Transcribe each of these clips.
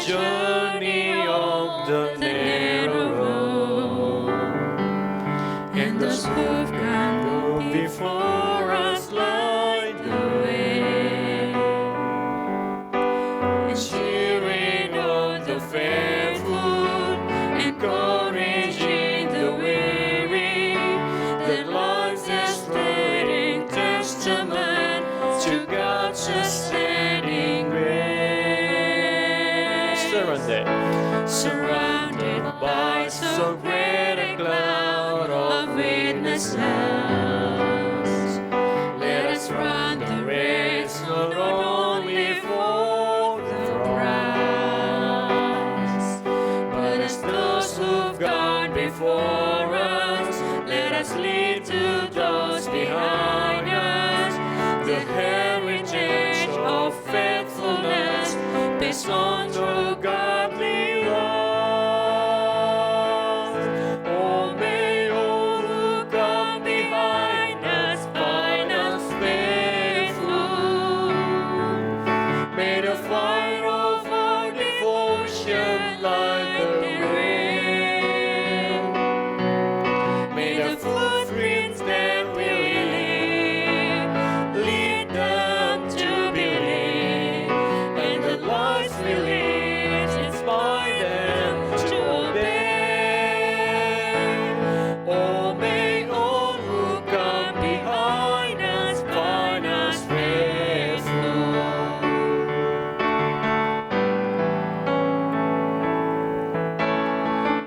journey of the narrow road, and those who've gone before us light the way, and cheering on the faithful, encouraging the weary, their lives as living testament to God's sustaining grace. Surrounded by so great a cloud of witnesses, let us run the race not only for the prize, but as those who've gone before us, let us lead to those behind us the heritage of faithfulness based on true godly love. Oh, may all who come behind us find us faithful. May the fire of our devotion light the way. May the footprints that we lead them to believe, and the lives we live inspire them to obey. Oh, may all who come behind us find us faithful.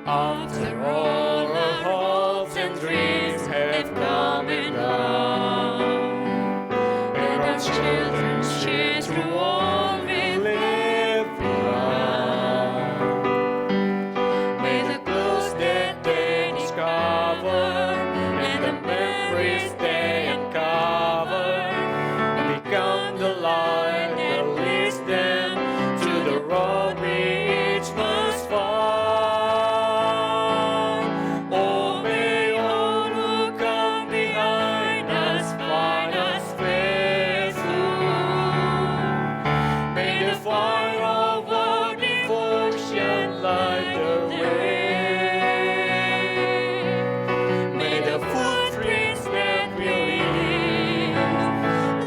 After all our hopes and dreams have come and gone, and our children share through all we live beyond, may the clues that they discover and the memories they uncover become the light that leads them to the road we each must find. Oh, may all who come behind us find us faithful. May the fire of our devotion light the way. May the footprints that we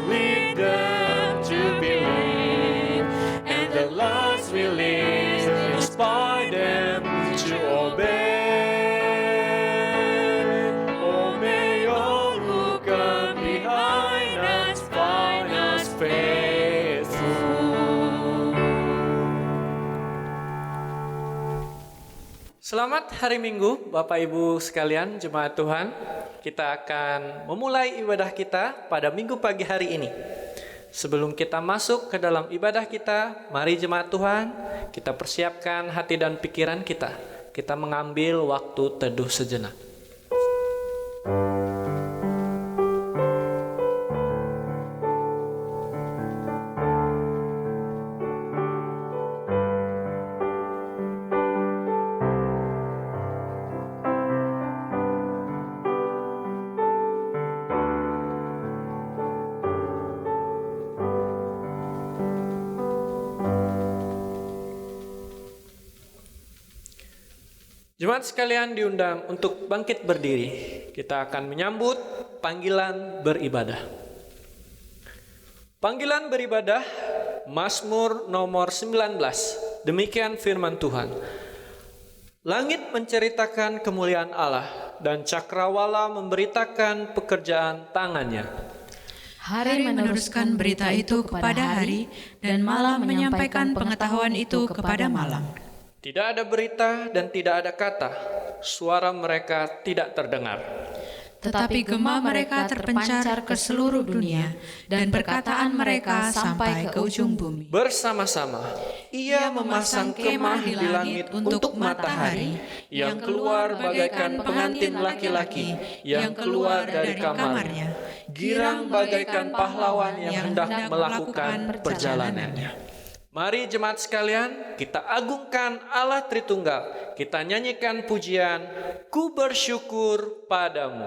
lead them to believe, and the lives we live inspire them to obey. Oh, may all who come behind us find us faithful. Selamat hari Minggu, Bapak Ibu sekalian, jemaat Tuhan. Kita akan memulai ibadah kita pada Minggu pagi hari ini. Sebelum kita masuk ke dalam ibadah kita, mari jemaat Tuhan, kita persiapkan hati dan pikiran kita. Kita mengambil waktu teduh sejenak. Jemaat sekalian diundang untuk bangkit berdiri. Kita akan menyambut panggilan beribadah. Panggilan beribadah, Mazmur nomor 19. Demikian firman Tuhan. Langit menceritakan kemuliaan Allah, dan cakrawala memberitakan pekerjaan tangannya. Hari meneruskan berita itu kepada hari, dan malam menyampaikan pengetahuan itu kepada malam. Tidak ada berita dan tidak ada kata, suara mereka tidak terdengar. Tetapi gema mereka terpencar ke seluruh dunia, dan perkataan mereka sampai ke ujung bumi. Bersama-sama, ia memasang kemah di langit untuk matahari, yang keluar bagaikan pengantin laki-laki, yang keluar dari kamarnya, girang bagaikan pahlawan yang hendak melakukan perjalanannya. Mari jemaat sekalian, kita agungkan Allah Tritunggal. Kita nyanyikan pujian, Ku bersyukur padamu.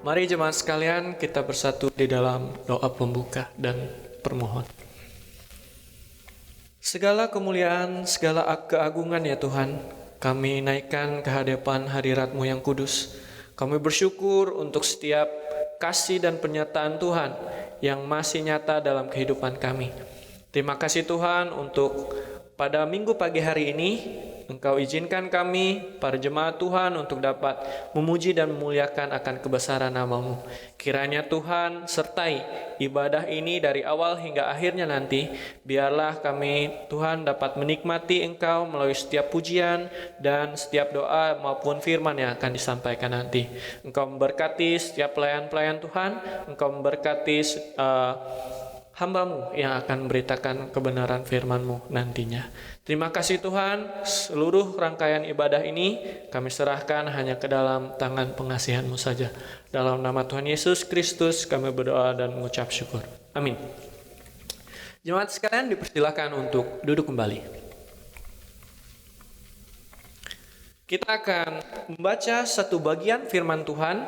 Mari jemaat sekalian kita bersatu di dalam doa pembuka dan permohon. Segala kemuliaan, segala keagungan ya Tuhan, kami naikkan ke hadapan hadirat-Mu yang kudus. Kami bersyukur untuk setiap kasih dan pernyataan Tuhan yang masih nyata dalam kehidupan kami. Terima kasih Tuhan untuk pada minggu pagi hari ini, Engkau izinkan kami, para jemaat Tuhan, untuk dapat memuji dan memuliakan akan kebesaran nama-Mu. Kiranya Tuhan sertai ibadah ini dari awal hingga akhirnya nanti. Biarlah kami, Tuhan, dapat menikmati Engkau melalui setiap pujian dan setiap doa maupun firman yang akan disampaikan nanti. Engkau memberkati setiap pelayan-pelayan Tuhan, Engkau memberkati hamba-Mu yang akan memberitakan kebenaran firman-Mu nantinya. Terima kasih Tuhan, seluruh rangkaian ibadah ini kami serahkan hanya ke dalam tangan pengasihan-Mu saja. Dalam nama Tuhan Yesus Kristus kami berdoa dan mengucap syukur. Amin. Jemaat sekalian dipersilakan untuk duduk kembali. Kita akan membaca satu bagian firman Tuhan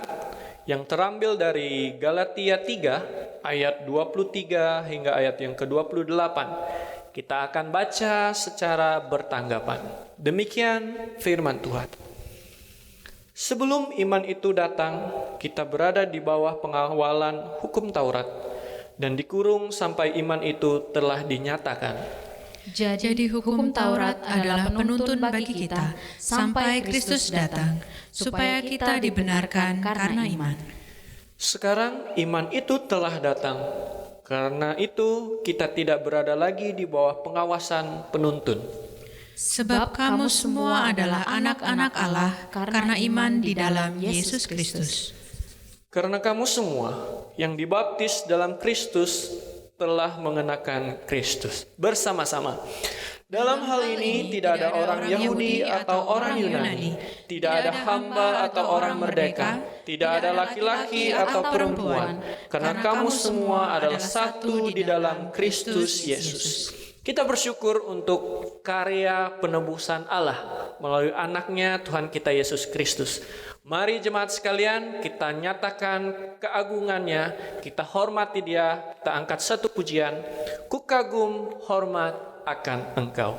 yang terambil dari Galatia 3 ayat 23 hingga ayat yang ke-28. Kita akan baca secara bertanggapan. Demikian firman Tuhan. Sebelum iman itu datang, kita berada di bawah pengawalan hukum Taurat dan dikurung sampai iman itu telah dinyatakan. Jadi hukum Taurat adalah penuntun bagi kita sampai Kristus datang, supaya kita dibenarkan karena iman. Sekarang iman itu telah datang. Karena itu kita tidak berada lagi di bawah pengawasan penuntun. Sebab kamu semua adalah anak-anak Allah karena iman di dalam Yesus Kristus. Karena kamu semua yang dibaptis dalam Kristus telah mengenakan Kristus bersama-sama. Dalam hal ini tidak ada orang Yahudi atau orang Yunani, tidak ada hamba atau orang merdeka, tidak ada laki-laki atau perempuan, karena kamu semua adalah satu di dalam Kristus Yesus. Kita bersyukur untuk karya penebusan Allah melalui anaknya Tuhan kita Yesus Kristus. Mari jemaat sekalian kita nyatakan keagungannya, kita hormati Dia, kita angkat satu pujian, ku kagum hormat akan Engkau.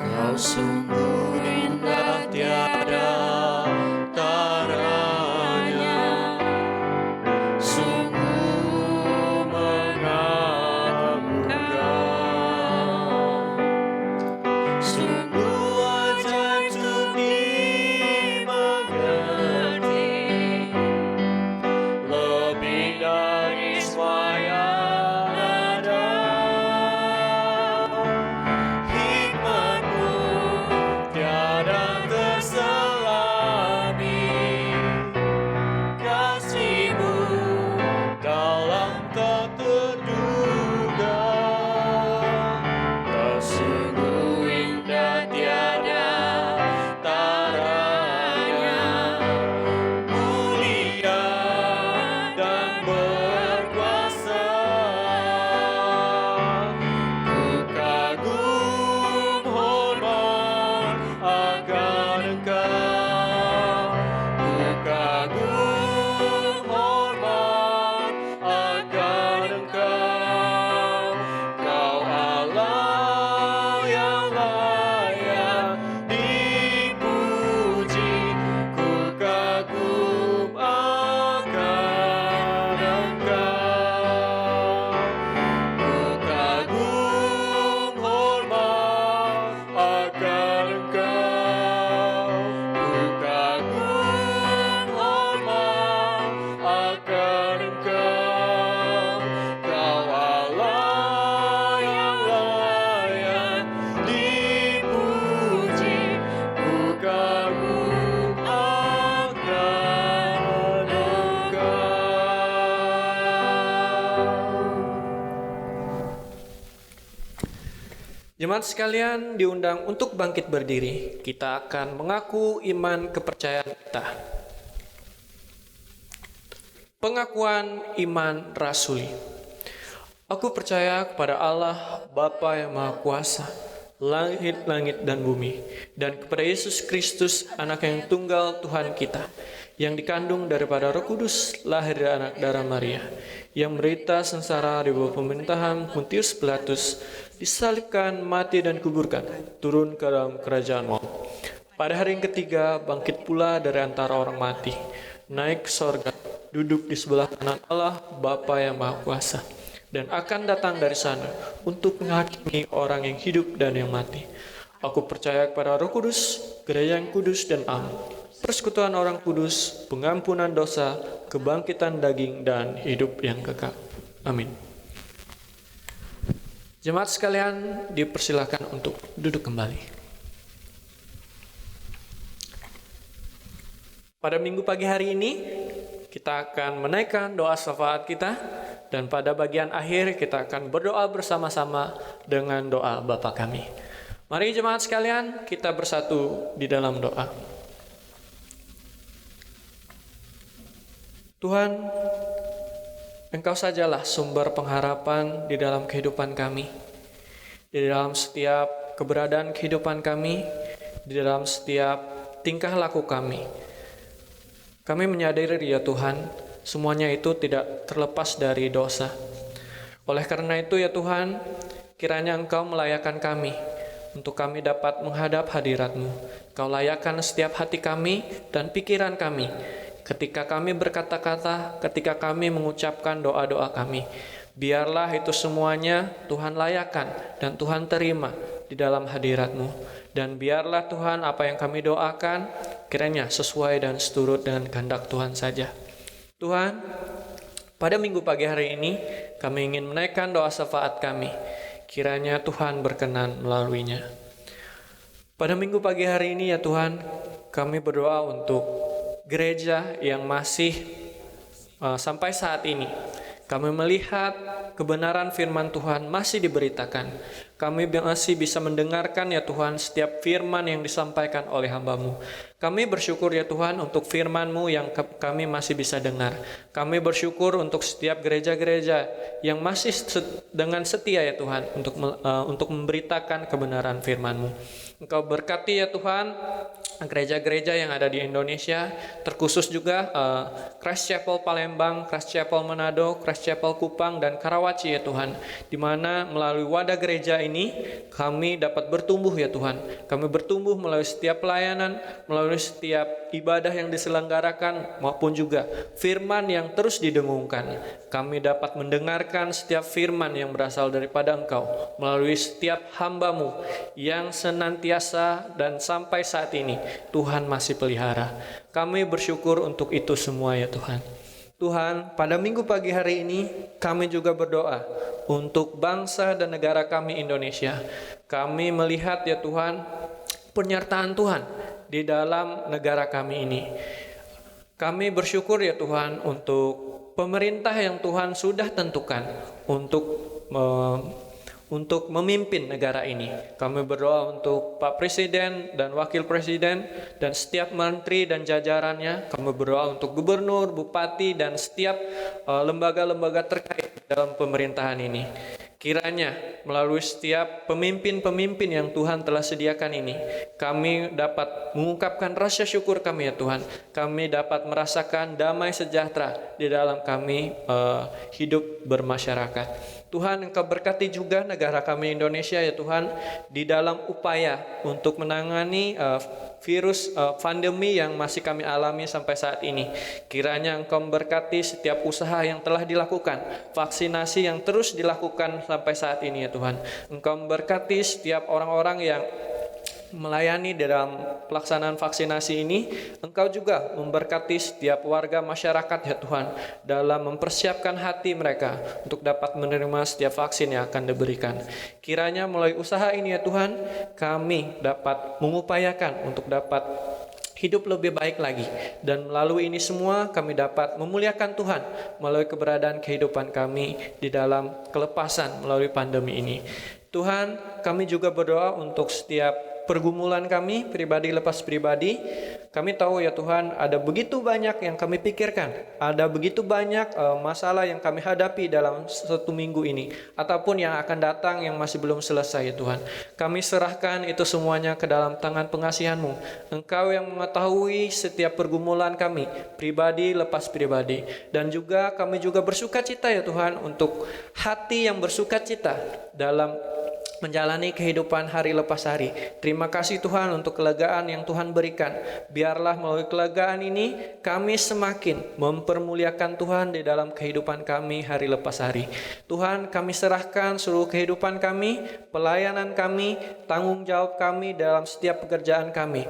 Kau sungguh indah tiada taranya, sungguh mengagumkan, sungguh ajaib untuk dimengerti, lebih dari semua yang ada. Hikmat-Mu tiada terselami, kasih-Mu dalam tak terduga. Kau sungguh indah tiada taranya, mulia dan berkuasa. Ku kagum hormat akan Engkau, ku kagum hormat akan Engkau. Kau Allah yang layak dipuji, ku kagum akan Engkau. Ku kagum hormat akan Engkau, ku kagum hormat akan Engkau. Kau Allah yang layak dipuji, ku kagum akan Engkau. Jemaat sekalian diundang untuk bangkit berdiri. Kita akan mengaku iman kepercayaan kita. Pengakuan iman rasuli. Aku percaya kepada Allah, Bapa yang Maha Kuasa, langit dan bumi, dan kepada Yesus Kristus, anak yang tunggal Tuhan kita, yang dikandung daripada Roh Kudus, lahir dari anak darah Maria, yang menderita sengsara di bawah pemerintahan Pontius Pilatus, disalibkan, mati dan kuburkan, turun ke dalam kerajaan maut. Pada hari yang ketiga, bangkit pula dari antara orang mati, naik ke sorga, duduk di sebelah kanan Allah, Bapa yang Maha Kuasa, dan akan datang dari sana untuk menghakimi orang yang hidup dan yang mati. Aku percaya kepada Roh Kudus, gereja yang kudus dan am, persekutuan orang kudus, pengampunan dosa, kebangkitan daging, dan hidup yang kekal. Amin. Jemaat sekalian, dipersilakan untuk duduk kembali. Pada minggu pagi hari ini, kita akan menaikkan doa syafaat kita, dan pada bagian akhir kita akan berdoa bersama-sama dengan doa Bapa kami. Mari jemaat sekalian, kita bersatu di dalam doa. Tuhan, Engkau sajalah sumber pengharapan di dalam kehidupan kami, di dalam setiap keberadaan kehidupan kami, di dalam setiap tingkah laku kami. Kami menyadari ya Tuhan, semuanya itu tidak terlepas dari dosa. Oleh karena itu ya Tuhan, kiranya Engkau melayakkan kami, untuk kami dapat menghadap hadirat-Mu. Kau layakkan setiap hati kami dan pikiran kami, ketika kami berkata-kata, ketika kami mengucapkan doa-doa kami. Biarlah itu semuanya Tuhan layakkan dan Tuhan terima di dalam hadirat-Mu. Dan biarlah Tuhan apa yang kami doakan kiranya sesuai dan seturut dengan kehendak Tuhan saja. Tuhan, pada minggu pagi hari ini kami ingin menaikkan doa syafaat kami. Kiranya Tuhan berkenan melaluinya. Pada minggu pagi hari ini ya Tuhan, kami berdoa untuk gereja yang masih sampai saat ini kami melihat kebenaran firman Tuhan masih diberitakan. Kami masih bisa mendengarkan ya Tuhan setiap firman yang disampaikan oleh hamba-Mu. Kami bersyukur ya Tuhan untuk firman-Mu yang kami masih bisa dengar. Kami bersyukur untuk setiap gereja-gereja yang masih dengan setia ya Tuhan untuk memberitakan kebenaran firman-Mu. Engkau berkati ya Tuhan gereja-gereja yang ada di Indonesia, terkhusus juga Christ Chapel Palembang, Christ Chapel Manado, Christ Chapel Kupang, dan Karawaci ya Tuhan, di mana melalui wadah gereja ini kami dapat bertumbuh ya Tuhan. Kami bertumbuh melalui setiap pelayanan, melalui setiap ibadah yang diselenggarakan, maupun juga firman yang terus didengungkan. Kami dapat mendengarkan setiap firman yang berasal daripada Engkau melalui setiap hamba-Mu yang senantiasa dan sampai saat ini Tuhan masih pelihara. Kami bersyukur untuk itu semua ya Tuhan. Tuhan, pada minggu pagi hari ini kami juga berdoa untuk bangsa dan negara kami Indonesia. Kami melihat ya Tuhan penyertaan Tuhan di dalam negara kami ini. Kami bersyukur ya Tuhan untuk pemerintah yang Tuhan sudah tentukan untuk memimpin negara ini. Kami berdoa untuk Pak Presiden dan Wakil Presiden dan setiap menteri dan jajarannya. Kami berdoa untuk gubernur, bupati, dan setiap lembaga-lembaga terkait dalam pemerintahan ini. Kiranya melalui setiap pemimpin-pemimpin yang Tuhan telah sediakan ini, kami dapat mengungkapkan rasa syukur kami ya Tuhan. Kami dapat merasakan damai sejahtera di dalam kami hidup bermasyarakat. Tuhan, Engkau berkati juga negara kami Indonesia ya Tuhan, di dalam upaya untuk menangani virus pandemi yang masih kami alami sampai saat ini. Kiranya Engkau memberkati setiap usaha yang telah dilakukan, vaksinasi yang terus dilakukan sampai saat ini ya Tuhan. Engkau memberkati setiap orang-orang yang melayani dalam pelaksanaan vaksinasi ini. Engkau juga memberkati setiap warga masyarakat ya Tuhan dalam mempersiapkan hati mereka untuk dapat menerima setiap vaksin yang akan diberikan. Kiranya melalui usaha ini ya Tuhan, kami dapat mengupayakan untuk dapat hidup lebih baik lagi, dan melalui ini semua kami dapat memuliakan Tuhan melalui keberadaan kehidupan kami di dalam kelepasan melalui pandemi ini. Tuhan, kami juga berdoa untuk setiap pergumulan kami, pribadi lepas pribadi. Kami tahu ya Tuhan, ada begitu banyak yang kami pikirkan, ada begitu banyak masalah yang kami hadapi dalam satu minggu ini, ataupun yang akan datang yang masih belum selesai ya Tuhan. Kami serahkan itu semuanya ke dalam tangan pengasihan-Mu. Engkau yang mengetahui setiap pergumulan kami, pribadi lepas pribadi. Dan juga kami juga bersukacita ya Tuhan, untuk hati yang bersukacita dalam menjalani kehidupan hari lepas hari. Terima kasih Tuhan untuk kelegaan yang Tuhan berikan. Biarlah melalui kelegaan ini kami semakin mempermuliakan Tuhan di dalam kehidupan kami hari lepas hari. Tuhan, kami serahkan seluruh kehidupan kami, pelayanan kami, tanggung jawab kami dalam setiap pekerjaan kami.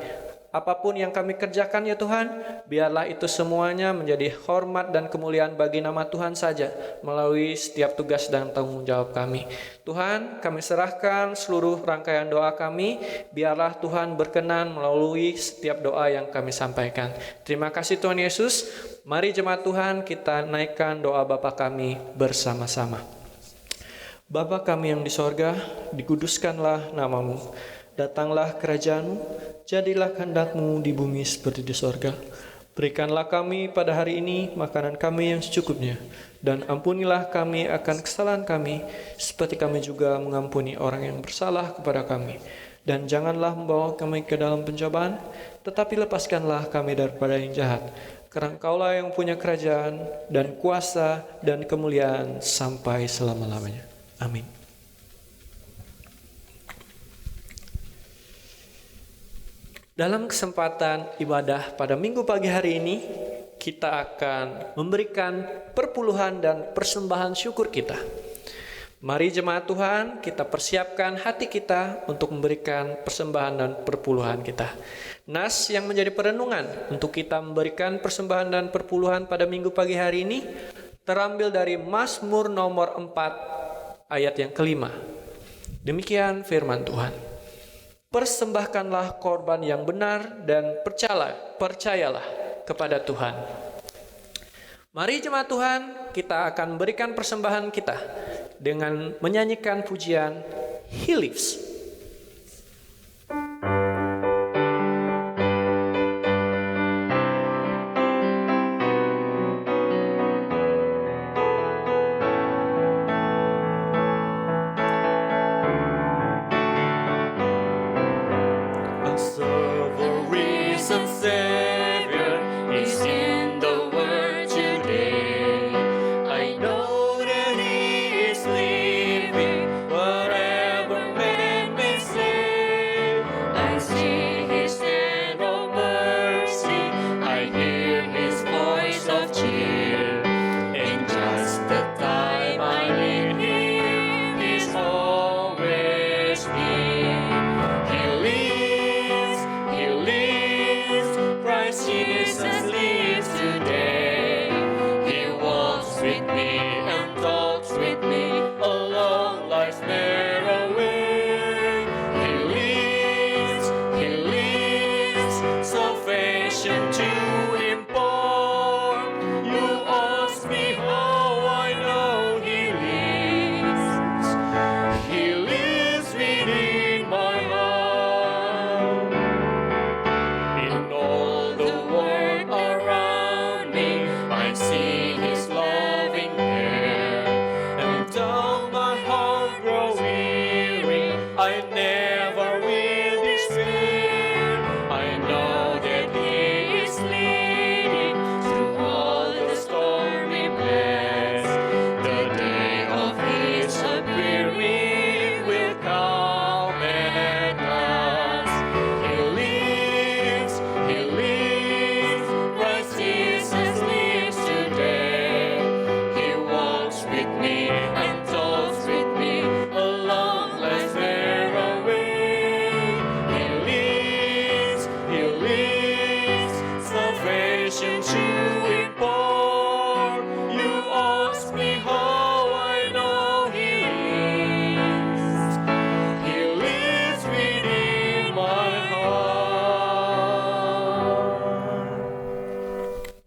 Apapun yang kami kerjakan ya Tuhan, biarlah itu semuanya menjadi hormat dan kemuliaan bagi nama Tuhan saja melalui setiap tugas dan tanggung jawab kami. Tuhan, kami serahkan seluruh rangkaian doa kami, biarlah Tuhan berkenan melalui setiap doa yang kami sampaikan. Terima kasih Tuhan Yesus. Mari jemaat Tuhan, kita naikkan doa Bapa kami bersama-sama. Bapa kami yang di sorga, dikuduskanlah nama-Mu. Datanglah kerajaan-Mu, jadilah kehendak-Mu di bumi seperti di sorga. Berikanlah kami pada hari ini makanan kami yang secukupnya, dan ampunilah kami akan kesalahan kami, seperti kami juga mengampuni orang yang bersalah kepada kami. Dan janganlah membawa kami ke dalam pencobaan, tetapi lepaskanlah kami daripada yang jahat. Karena Engkaulah yang punya kerajaan, dan kuasa, dan kemuliaan sampai selama-lamanya. Amin. Dalam kesempatan ibadah pada minggu pagi hari ini, kita akan memberikan perpuluhan dan persembahan syukur kita. Mari jemaat Tuhan, kita persiapkan hati kita untuk memberikan persembahan dan perpuluhan kita. Nas yang menjadi perenungan untuk kita memberikan persembahan dan perpuluhan pada minggu pagi hari ini terambil dari Mazmur nomor 4 ayat yang kelima. Demikian firman Tuhan. Persembahkanlah korban yang benar dan percayalah kepada Tuhan. Mari jemaat Tuhan, kita akan berikan persembahan kita dengan menyanyikan pujian He Lives.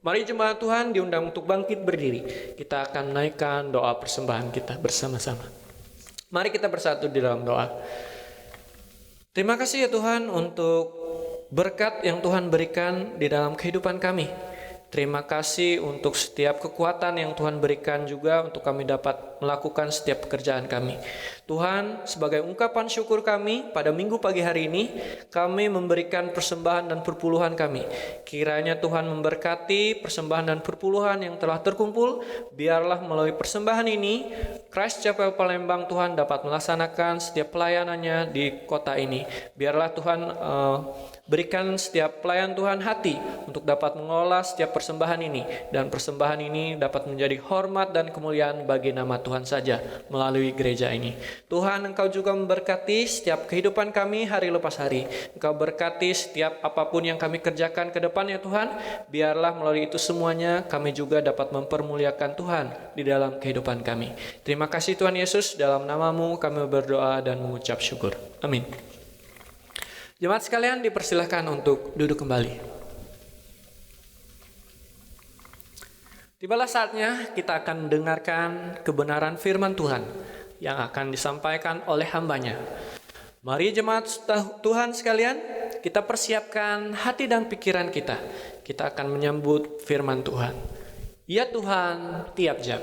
Mari jemaat Tuhan diundang untuk bangkit berdiri. Kita akan naikkan doa persembahan kita bersama-sama. Mari kita bersatu di dalam doa. Terima kasih ya Tuhan untuk berkat yang Tuhan berikan di dalam kehidupan kami. Terima kasih untuk setiap kekuatan yang Tuhan berikan juga untuk kami dapat melakukan setiap pekerjaan kami. Tuhan, sebagai ungkapan syukur kami pada minggu pagi hari ini, kami memberikan persembahan dan perpuluhan kami. Kiranya Tuhan memberkati persembahan dan perpuluhan yang telah terkumpul. Biarlah melalui persembahan ini, Christ Chapel Palembang Tuhan dapat melaksanakan setiap pelayanannya di kota ini. Biarlah Tuhan berikan setiap pelayan Tuhan hati untuk dapat mengolah setiap persembahan ini, dan persembahan ini dapat menjadi hormat dan kemuliaan bagi nama Tuhan saja melalui gereja ini. Tuhan, Engkau juga memberkati setiap kehidupan kami hari lepas hari. Engkau berkati setiap apapun yang kami kerjakan ke depannya Tuhan. Biarlah melalui itu semuanya kami juga dapat mempermuliakan Tuhan di dalam kehidupan kami. Terima kasih Tuhan Yesus, dalam nama-Mu kami berdoa dan mengucap syukur. Amin. Jemaat sekalian dipersilahkan untuk duduk kembali. Tibalah saatnya kita akan mendengarkan kebenaran firman Tuhan yang akan disampaikan oleh hambanya. Mari jemaat Tuhan sekalian, kita persiapkan hati dan pikiran kita. Kita akan menyambut firman Tuhan. Ya Tuhan, tiap jam.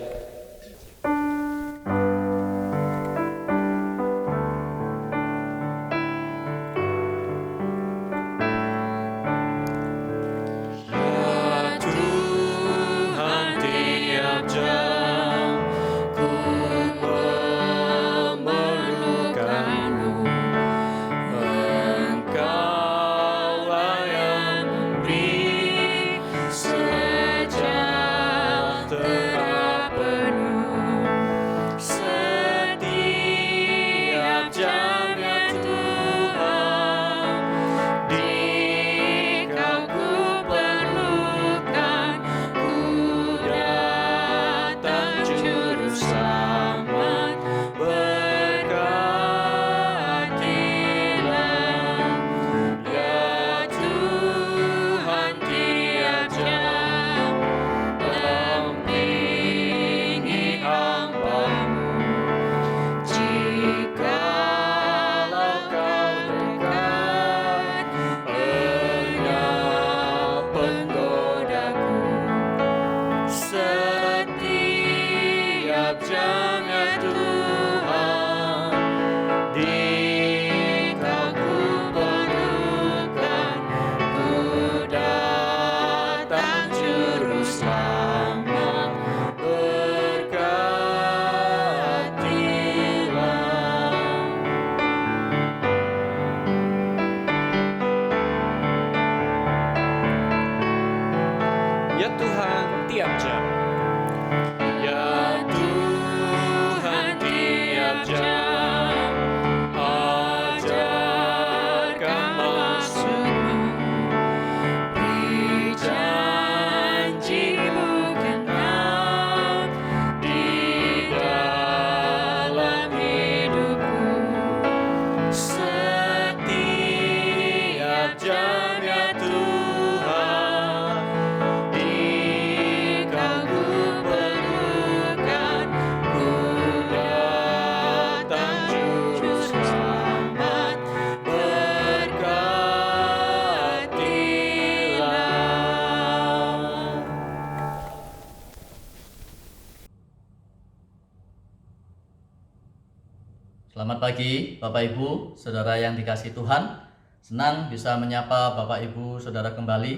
Selamat pagi Bapak Ibu, Saudara yang dikasihi Tuhan. Senang bisa menyapa Bapak Ibu, Saudara kembali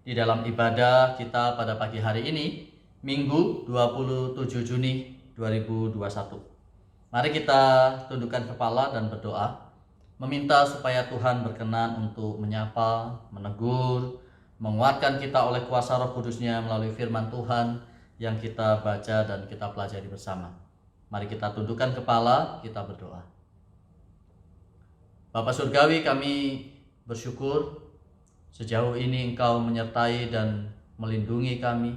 di dalam ibadah kita pada pagi hari ini, Minggu 27 Juni 2021. Mari kita tundukkan kepala dan berdoa, meminta supaya Tuhan berkenan untuk menyapa, menegur, menguatkan kita oleh kuasa Roh Kudus-Nya melalui firman Tuhan yang kita baca dan kita pelajari bersama. Mari kita tundukkan kepala, kita berdoa. Bapa Surgawi, kami bersyukur sejauh ini Engkau menyertai dan melindungi kami,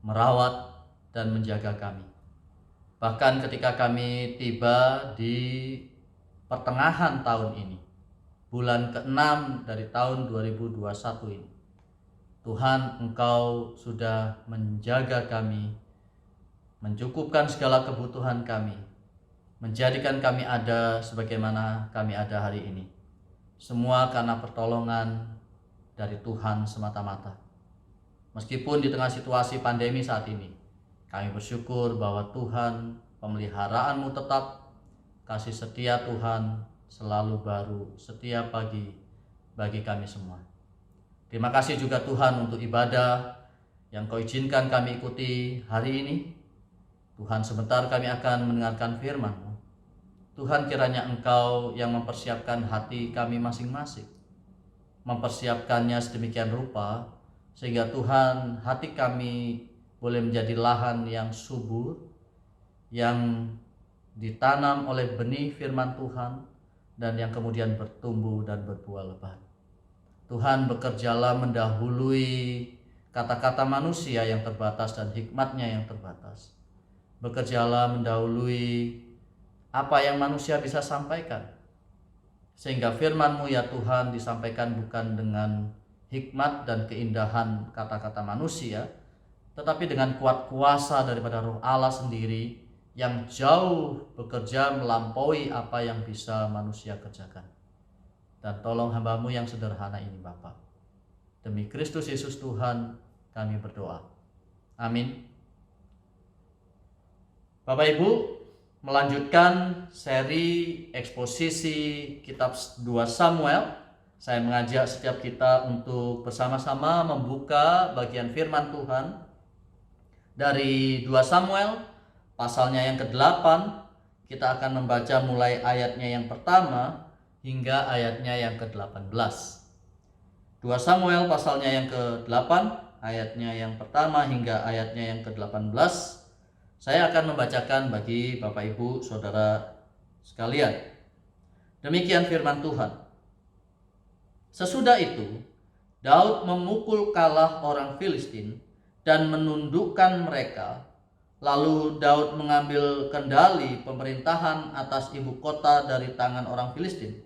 merawat dan menjaga kami. Bahkan ketika kami tiba di pertengahan tahun ini, bulan ke-6 dari tahun 2021 ini, Tuhan, Engkau sudah menjaga kami, mencukupkan segala kebutuhan kami, menjadikan kami ada sebagaimana kami ada hari ini. Semua karena pertolongan dari Tuhan semata-mata. Meskipun di tengah situasi pandemi saat ini, kami bersyukur bahwa Tuhan, pemeliharaan-Mu tetap, kasih setia Tuhan selalu baru setiap pagi bagi kami semua. Terima kasih juga Tuhan untuk ibadah yang Kau izinkan kami ikuti hari ini. Tuhan, sebentar kami akan mendengarkan firman-Mu. Tuhan, kiranya Engkau yang mempersiapkan hati kami masing-masing, mempersiapkannya sedemikian rupa sehingga Tuhan, hati kami boleh menjadi lahan yang subur, yang ditanam oleh benih firman Tuhan dan yang kemudian bertumbuh dan berbuah lebat. Tuhan, bekerjalah mendahului kata-kata manusia yang terbatas dan hikmatnya yang terbatas. Bekerjalah mendahului apa yang manusia bisa sampaikan, sehingga firman-Mu ya Tuhan disampaikan bukan dengan hikmat dan keindahan kata-kata manusia, tetapi dengan kuat kuasa daripada Roh Allah sendiri yang jauh bekerja melampaui apa yang bisa manusia kerjakan. Dan tolong hamba-Mu yang sederhana ini Bapa. Demi Kristus Yesus Tuhan kami berdoa. Amin. Bapak Ibu, melanjutkan seri eksposisi kitab 2 Samuel, saya mengajak setiap kita untuk bersama-sama membuka bagian firman Tuhan dari 2 Samuel pasalnya yang ke-8. Kita akan membaca mulai ayatnya yang pertama hingga ayatnya yang ke-18. 2 Samuel pasalnya yang ke-8, ayatnya yang pertama hingga ayatnya yang ke-18. Saya akan membacakan bagi Bapak Ibu Saudara sekalian. Demikian firman Tuhan. Sesudah itu, Daud memukul kalah orang Filistin dan menundukkan mereka. Lalu Daud mengambil kendali pemerintahan atas ibu kota dari tangan orang Filistin.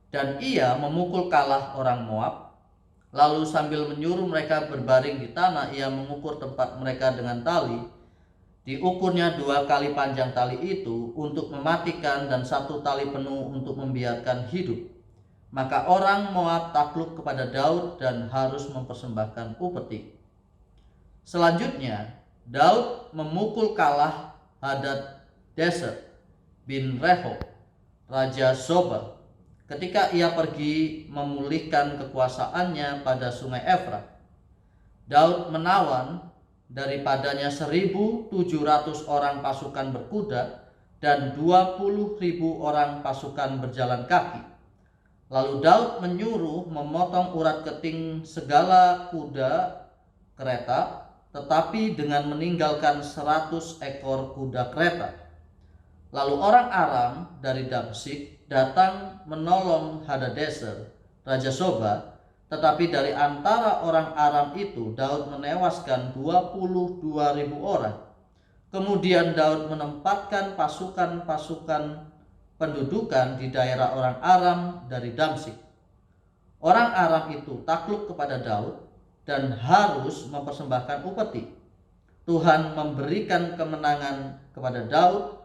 Dan ia memukul kalah orang Moab. Lalu sambil menyuruh mereka berbaring di tanah, ia mengukur tempat mereka dengan tali. Diukurnya 2 kali panjang tali itu untuk mematikan dan 1 tali penuh untuk membiarkan hidup. Maka orang Moab takluk kepada Daud dan harus mempersembahkan upeti. Selanjutnya, Daud memukul kalah Hadadezer bin Rehob, Raja Zoba, ketika ia pergi memulihkan kekuasaannya pada sungai Efrat. Daud menawan daripadanya 1.700 orang pasukan berkuda dan 20.000 orang pasukan berjalan kaki. Lalu Daud menyuruh memotong urat keting segala kuda kereta, tetapi dengan meninggalkan 100 ekor kuda kereta. Lalu orang Aram dari Damsyik datang menolong Hadadezer, Raja Zoba, tetapi dari antara orang Aram itu Daud menewaskan 22.000 orang. Kemudian Daud menempatkan pasukan-pasukan pendudukan di daerah orang Aram dari Damsyik. Orang Aram itu takluk kepada Daud dan harus mempersembahkan upeti. Tuhan memberikan kemenangan kepada Daud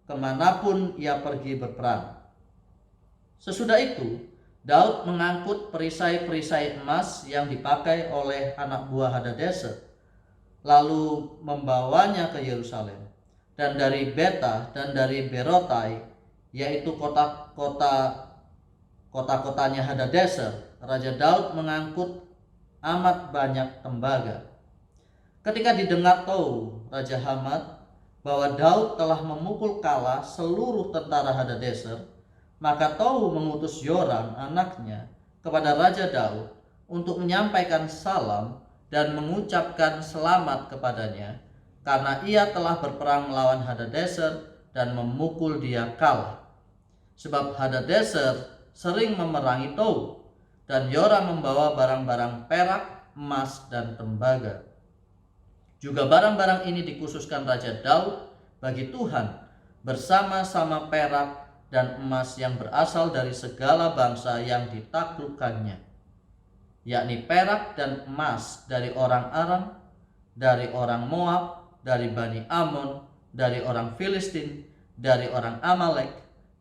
kemanapun ia pergi berperang. Sesudah itu, Daud mengangkut perisai-perisai emas yang dipakai oleh anak buah Hadadezer, lalu membawanya ke Yerusalem. Dan dari Betah dan dari Berotai, yaitu kota-kotanya Hadadezer, Raja Daud mengangkut amat banyak tembaga. Ketika didengar Tou, Raja Hamat, bahwa Daud telah memukul kalah seluruh tentara Hadadezer, maka Tou mengutus Yoram anaknya kepada Raja Daud untuk menyampaikan salam dan mengucapkan selamat kepadanya, karena ia telah berperang melawan Hadadezer dan memukul dia kalah. Sebab Hadadezer sering memerangi Tou, dan Yoram membawa barang-barang perak, emas, dan tembaga. Juga barang-barang ini dikhususkan Raja Daud bagi Tuhan, bersama-sama perak dan emas yang berasal dari segala bangsa yang ditaklukkannya, yakni perak dan emas dari orang Aram, dari orang Moab, dari Bani Amon, dari orang Filistin, dari orang Amalek,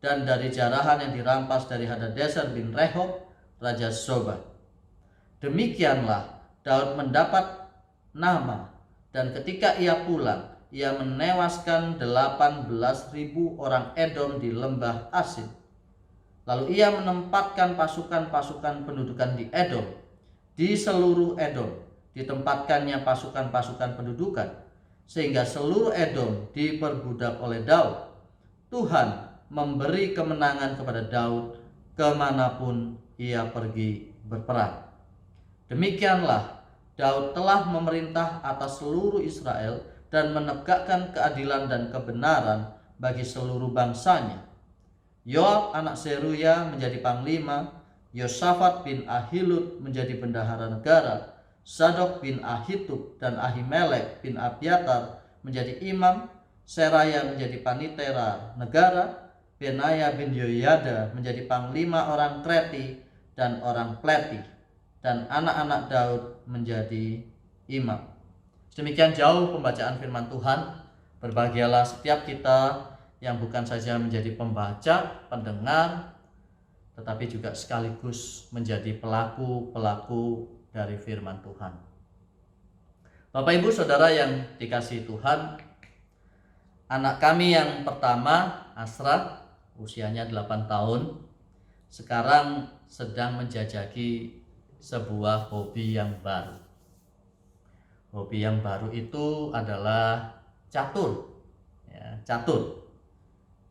dan dari jarahan yang dirampas dari Hadadezer bin Rehob, Raja Zoba. Demikianlah Daud mendapat nama, dan ketika ia pulang, ia menewaskan 18.000 orang Edom di lembah Asin. Lalu ia menempatkan pasukan-pasukan pendudukan di Edom. Di seluruh Edom ditempatkannya pasukan-pasukan pendudukan, sehingga seluruh Edom diperbudak oleh Daud. Tuhan memberi kemenangan kepada Daud kemanapun ia pergi berperang. Demikianlah Daud telah memerintah atas seluruh Israel dan menegakkan keadilan dan kebenaran bagi seluruh bangsanya. Yoab anak Seruya menjadi panglima, Yosafat bin Ahilud menjadi bendahara negara, Zadok bin Ahitub dan Ahimelek bin Abiatar menjadi imam, Seraya menjadi panitera negara, Benaya bin Yoyada menjadi panglima orang Kreti dan orang Pleti, dan anak-anak Daud menjadi imam. Demikian jauh pembacaan firman Tuhan. Berbahagialah setiap kita yang bukan saja menjadi pembaca, pendengar, tetapi juga sekaligus menjadi pelaku-pelaku dari firman Tuhan. Bapak Ibu Saudara yang dikasihi Tuhan, anak kami yang pertama, Asra, usianya 8 tahun, sekarang sedang menjajaki sebuah hobi yang baru. Hobi yang baru itu adalah catur. Ya, catur.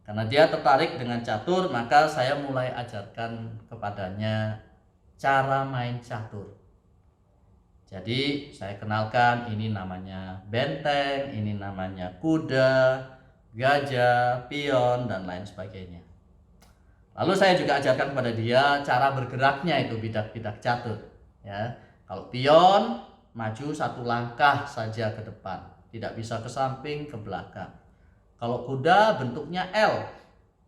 Karena dia tertarik dengan catur, maka saya mulai ajarkan kepadanya cara main catur. Jadi saya kenalkan, ini namanya benteng, ini namanya kuda, gajah, pion, dan lain sebagainya. Lalu saya juga ajarkan kepada dia cara bergeraknya itu bidak-bidak catur. Ya, kalau pion maju satu langkah saja ke depan, tidak bisa ke samping, ke belakang. Kalau kuda bentuknya L,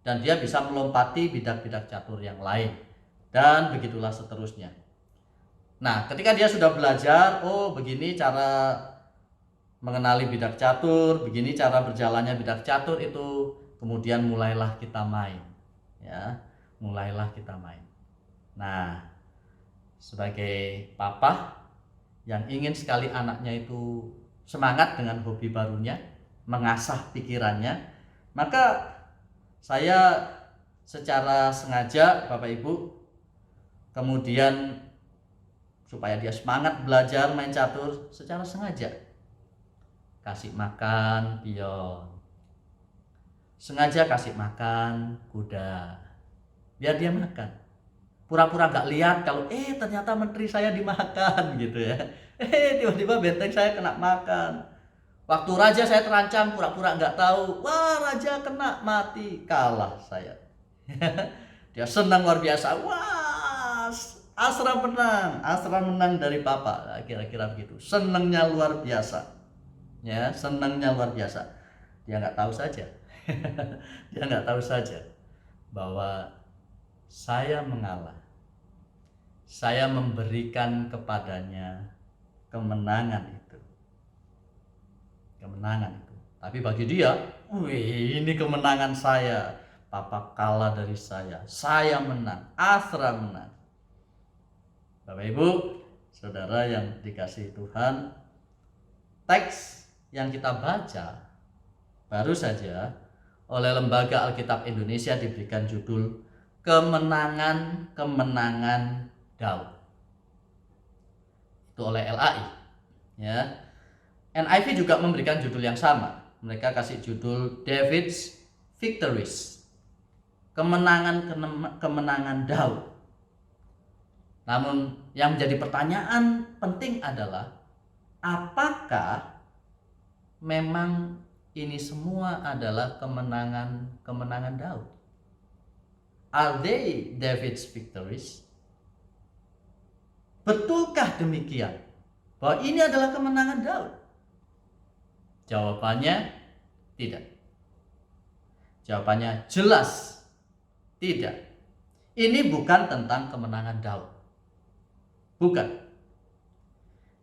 dan dia bisa melompati bidak-bidak catur yang lain, dan begitulah seterusnya. Nah, ketika dia sudah belajar, oh begini cara mengenali bidak catur, begini cara berjalannya bidak catur itu, kemudian mulailah kita main. Ya, mulailah kita main. Nah, sebagai papa yang ingin sekali anaknya itu semangat dengan hobi barunya, mengasah pikirannya, maka saya secara sengaja, Bapak Ibu, kemudian supaya dia semangat belajar main catur, secara sengaja kasih makan pion, sengaja kasih makan kuda, biar dia makan. Pura-pura nggak lihat kalau ternyata menteri saya dimakan gitu ya. Tiba-tiba benteng saya kena makan. Waktu raja saya terancam, pura-pura nggak tahu. Wah, raja kena, mati, kalah saya. Dia senang luar biasa. Wah, Asra menang dari papa. Nah, kira-kira begitu. Senangnya luar biasa. Ya, senangnya luar biasa. Dia nggak tahu saja. Dia nggak tahu saja bahwa saya mengalah. Saya memberikan kepadanya kemenangan itu. Kemenangan itu. Tapi bagi dia, wih, ini kemenangan saya. Papa kalah dari saya. Saya menang. Asra menang. Bapak Ibu, Saudara yang dikasihi Tuhan, teks yang kita baca baru saja oleh Lembaga Alkitab Indonesia diberikan judul Kemenangan Daud. Itu oleh LAI. Ya. NIV juga memberikan judul yang sama. Mereka kasih judul David's Victories. Kemenangan Daud. Namun yang menjadi pertanyaan penting adalah, apakah memang ini semua adalah kemenangan Daud? Are they David's victories? Betulkah demikian? Bahwa ini adalah kemenangan Daud? Jawabannya tidak. Jawabannya jelas tidak. Ini bukan tentang kemenangan Daud. Bukan.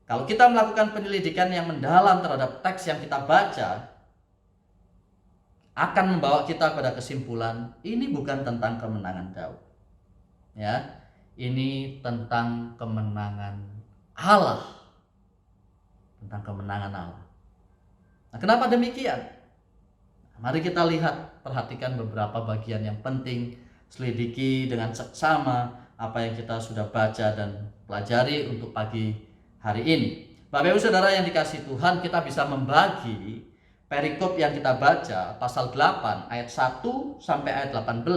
Kalau kita melakukan penyelidikan yang mendalam terhadap teks yang kita baca, akan membawa kita pada kesimpulan ini bukan tentang kemenangan Daud. Ya, ini tentang kemenangan Allah. Tentang kemenangan Allah. Nah, kenapa demikian? Mari kita lihat, perhatikan beberapa bagian yang penting, selidiki dengan seksama apa yang kita sudah baca dan pelajari untuk pagi hari ini. Bapak Ibu Saudara yang dikasihi Tuhan, kita bisa membagi perikop yang kita baca pasal 8 ayat 1 sampai ayat 18.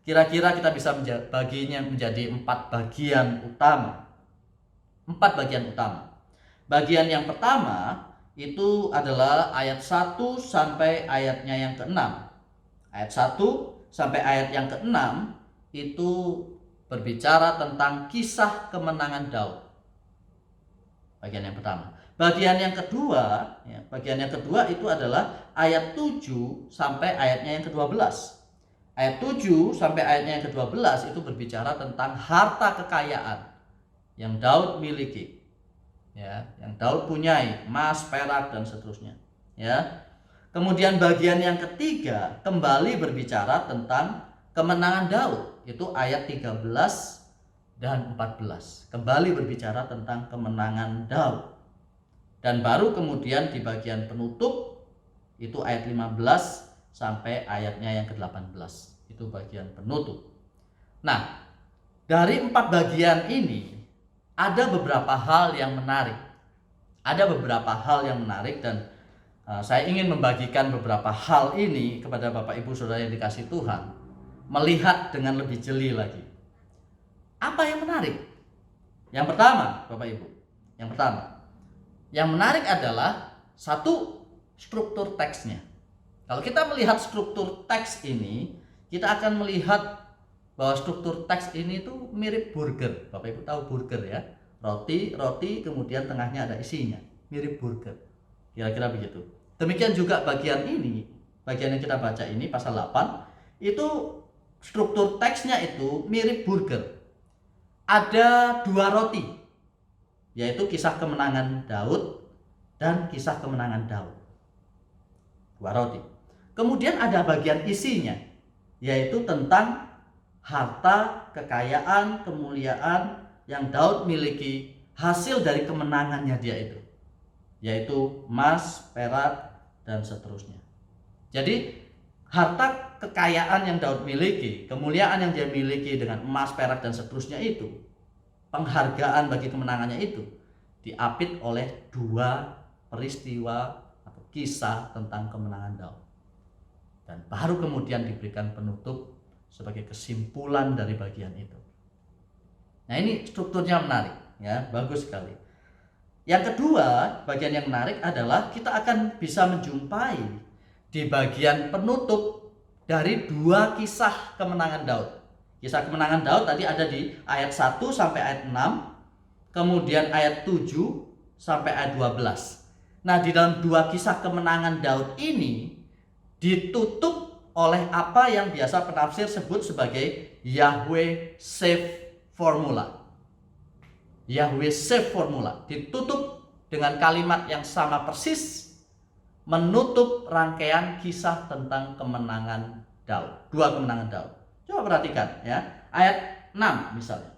Kira-kira kita bisa baginya menjadi 4 bagian utama. 4 bagian utama. Bagian yang pertama itu adalah ayat 1 sampai ayatnya yang ke-6. Ayat 1 sampai ayat yang ke-6 itu berbicara tentang kisah kemenangan Daud. Bagian yang pertama. Bagian yang kedua itu adalah ayat 7 sampai ayatnya yang ke-12. Ayat 7 sampai ayatnya yang ke-12 itu berbicara tentang harta kekayaan yang Daud miliki. Ya, yang Daud punyai, emas, perak dan seterusnya. Ya. Kemudian bagian yang ketiga kembali berbicara tentang kemenangan Daud, itu ayat 13 dan 14. Kembali berbicara tentang kemenangan Daud. Dan baru kemudian di bagian penutup itu ayat 15 sampai ayatnya yang ke-18. Itu bagian penutup. Nah, dari 4 bagian ini ada beberapa hal yang menarik. Dan saya ingin membagikan beberapa hal ini kepada Bapak Ibu Saudara yang dikasihi Tuhan, melihat dengan lebih jeli lagi. Apa yang menarik? Yang pertama, Bapak Ibu, yang menarik adalah satu, struktur teksnya. Kalau kita melihat struktur teks ini, kita akan melihat bahwa struktur teks ini itu mirip burger. Bapak Ibu tahu burger ya? Roti, kemudian tengahnya ada isinya. Mirip burger. Kira-kira begitu. Demikian juga bagian ini, bagian yang kita baca ini, pasal 8, itu struktur teksnya itu mirip burger. Ada 2 roti, yaitu kisah kemenangan Daud dan kisah kemenangan Daud. 2 roti. Kemudian ada bagian isinya, yaitu tentang harta, kekayaan, kemuliaan yang Daud miliki hasil dari kemenangannya dia itu, yaitu emas, perak, dan seterusnya. Jadi harta kekayaan yang Daud miliki, kemuliaan yang dia miliki dengan emas, perak, dan seterusnya itu, penghargaan bagi kemenangannya itu diapit oleh 2 peristiwa atau kisah tentang kemenangan Daud. Dan baru kemudian diberikan penutup sebagai kesimpulan dari bagian itu. Nah, ini strukturnya menarik ya, bagus sekali. Yang kedua, bagian yang menarik adalah kita akan bisa menjumpai di bagian penutup dari 2 kisah kemenangan Daud. Kisah kemenangan Daud tadi ada di ayat 1 sampai ayat 6, kemudian ayat 7 sampai ayat 12. Nah, di dalam 2 kisah kemenangan Daud ini ditutup oleh apa yang biasa penafsir sebut sebagai Yahweh Save Formula. Yahweh Save Formula ditutup dengan kalimat yang sama persis, menutup rangkaian kisah tentang kemenangan Daud, 2 kemenangan Daud. Coba perhatikan ya, ayat 6 misalnya.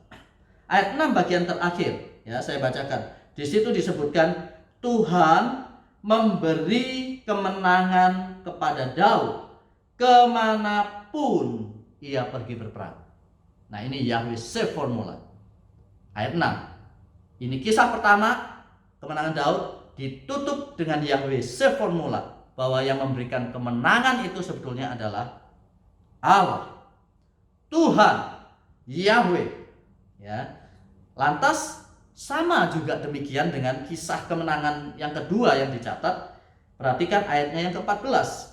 Ayat 6 bagian terakhir ya, saya bacakan. Di situ disebutkan Tuhan memberi kemenangan kepada Daud kemanapun ia pergi berperang. Nah, ini Yahweh Save Formula. Ayat 6. Ini kisah pertama kemenangan Daud ditutup dengan Yahweh Save Formula, bahwa yang memberikan kemenangan itu sebetulnya adalah Allah, Tuhan, Yahweh. Ya. Lantas sama juga demikian dengan kisah kemenangan yang kedua yang dicatat. Perhatikan ayatnya yang ke-14.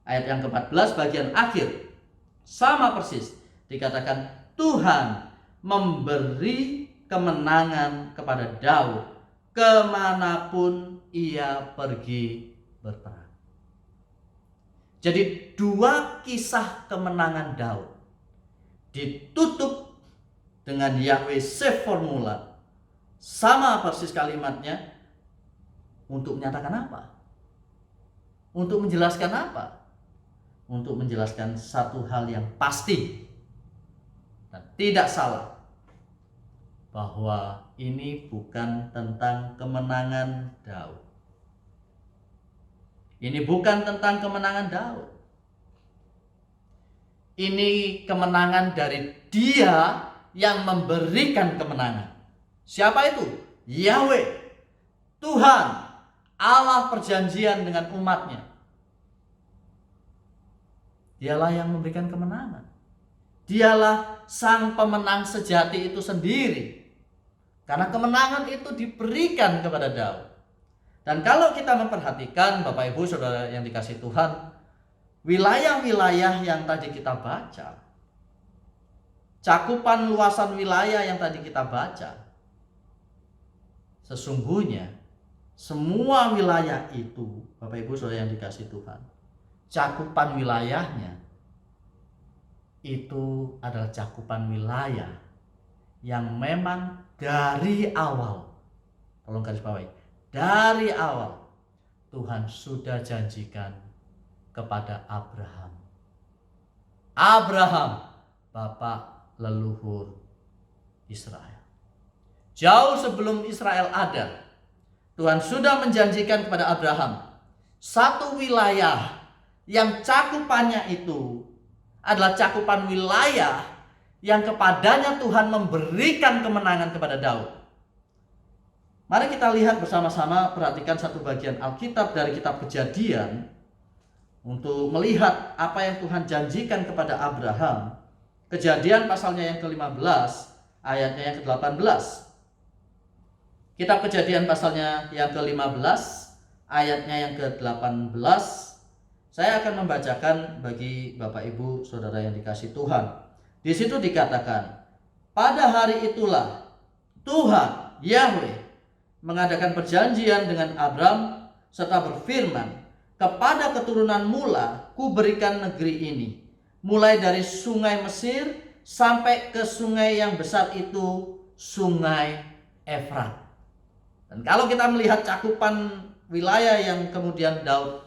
Ayat yang ke-14 bagian akhir. Sama persis. Dikatakan Tuhan memberi kemenangan kepada Daud kemanapun ia pergi berperang. Jadi 2 kisah kemenangan Daud ditutup dengan Yahweh Save Formula. Sama persis kalimatnya. Untuk menyatakan apa? Untuk menjelaskan apa? untuk menjelaskan satu hal yang pasti dan tidak salah, bahwa ini bukan tentang kemenangan Daud. Ini bukan tentang kemenangan Daud. Ini kemenangan dari Dia yang memberikan kemenangan. Siapa itu? Yahweh, Tuhan, Allah perjanjian dengan umatnya. Dialah yang memberikan kemenangan. Dialah sang pemenang sejati itu sendiri. Karena kemenangan itu diberikan kepada Daud. Dan kalau kita memperhatikan Bapak Ibu Saudara yang dikasihi Tuhan, wilayah-wilayah yang tadi kita baca, cakupan luasan wilayah yang tadi kita baca, sesungguhnya semua wilayah itu, Bapak Ibu Saudara yang dikasihi Tuhan, cakupan wilayahnya itu adalah cakupan wilayah yang memang dari awal, tolong garis bawahi, dari awal Tuhan sudah janjikan kepada Abraham. Abraham, bapak leluhur Israel. Jauh sebelum Israel ada, Tuhan sudah menjanjikan kepada Abraham satu wilayah yang cakupannya itu adalah cakupan wilayah yang kepadanya Tuhan memberikan kemenangan kepada Daud. Mari kita lihat bersama-sama, perhatikan satu bagian Alkitab dari kitab Kejadian untuk melihat apa yang Tuhan janjikan kepada Abraham. Kejadian pasalnya yang ke-15, ayatnya yang ke-18. Kitab Kejadian pasalnya yang ke-15, ayatnya yang ke-18. Saya akan membacakan bagi Bapak Ibu Saudara yang dikasihi Tuhan. Di situ dikatakan, pada hari itulah Tuhan Yahweh mengadakan perjanjian dengan Abram serta berfirman, kepada keturunan mula kuberikan negeri ini, mulai dari sungai Mesir sampai ke sungai yang besar itu, sungai Efrat. Dan kalau kita melihat cakupan wilayah yang kemudian Daud